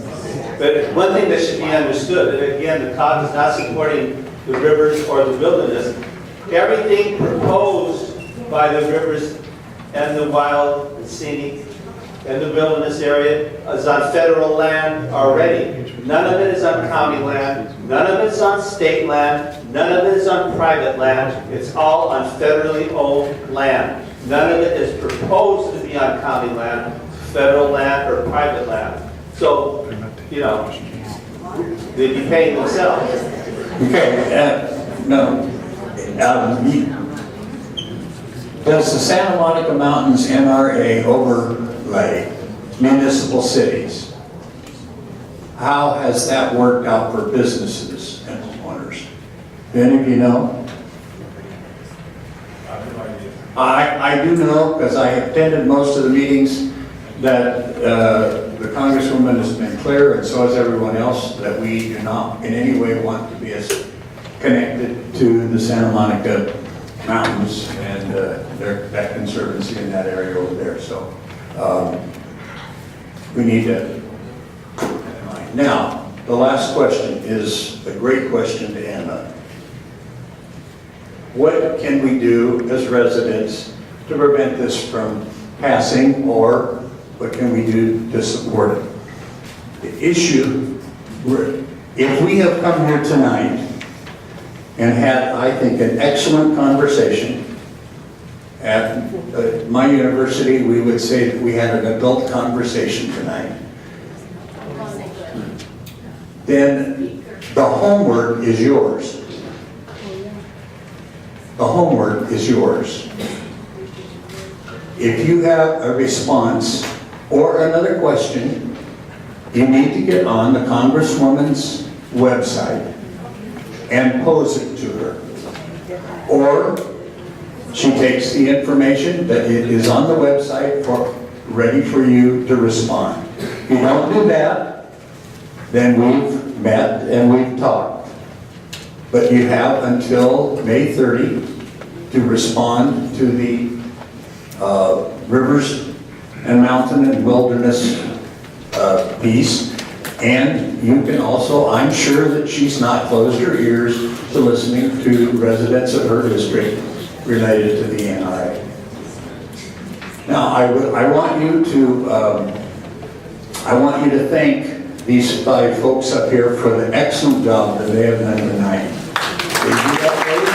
But one thing that should be understood, and again, the COG is not supporting the rivers or the wilderness. Everything proposed by the rivers and the wild, and scenic, and the wilderness area is on federal land already. None of it is on county land. None of it is on state land. None of it is on private land. It's all on federally owned land. None of it is proposed to be on county land, federal land, or private land. So, you know, they'd be paying themselves. Okay, no. Does the Santa Monica Mountains NRA overlay municipal cities. How has that worked out for businesses and homeowners? Do any of you know? I do know, because I attended most of the meetings, that the Congresswoman has been clear, and so has everyone else, that we do not in any way want to be as connected to the Santa Monica Mountains and that conservancy in that area over there. So we need to keep that in mind. Now, the last question is a great question to end on. What can we do as residents to prevent this from passing, or what can we do to support it? The issue, if we have come here tonight and had, I think, an excellent conversation, at my university, we would say that we had an adult conversation tonight, then the homework is yours. The homework is yours. If you have a response or another question, you need to get on the Congresswoman's website and pose it to her. Or she takes the information that it is on the website ready for you to respond. If you don't do that, then we've met and we've talked. But you have until May 30 to respond to the rivers and mountain and wilderness piece. And you can also, I'm sure that she's not closed her ears to listening to residents of her district related to the NRA. Now, I want you to thank these 5 folks up here for the excellent job that they have done tonight. They do that, please?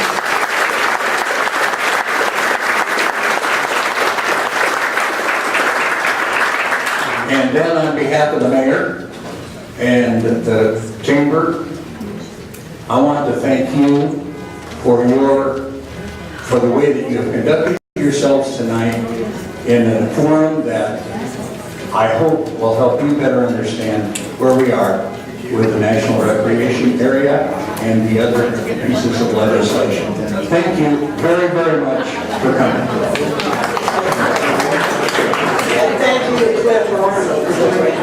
And then on behalf of the mayor and the chamber, I want to thank you for the way that you have conducted yourselves tonight in a forum that I hope will help you better understand where we are with the National Recreation Area and the other pieces of legislation. Thank you very, very much for coming. And thank you to Glendora for doing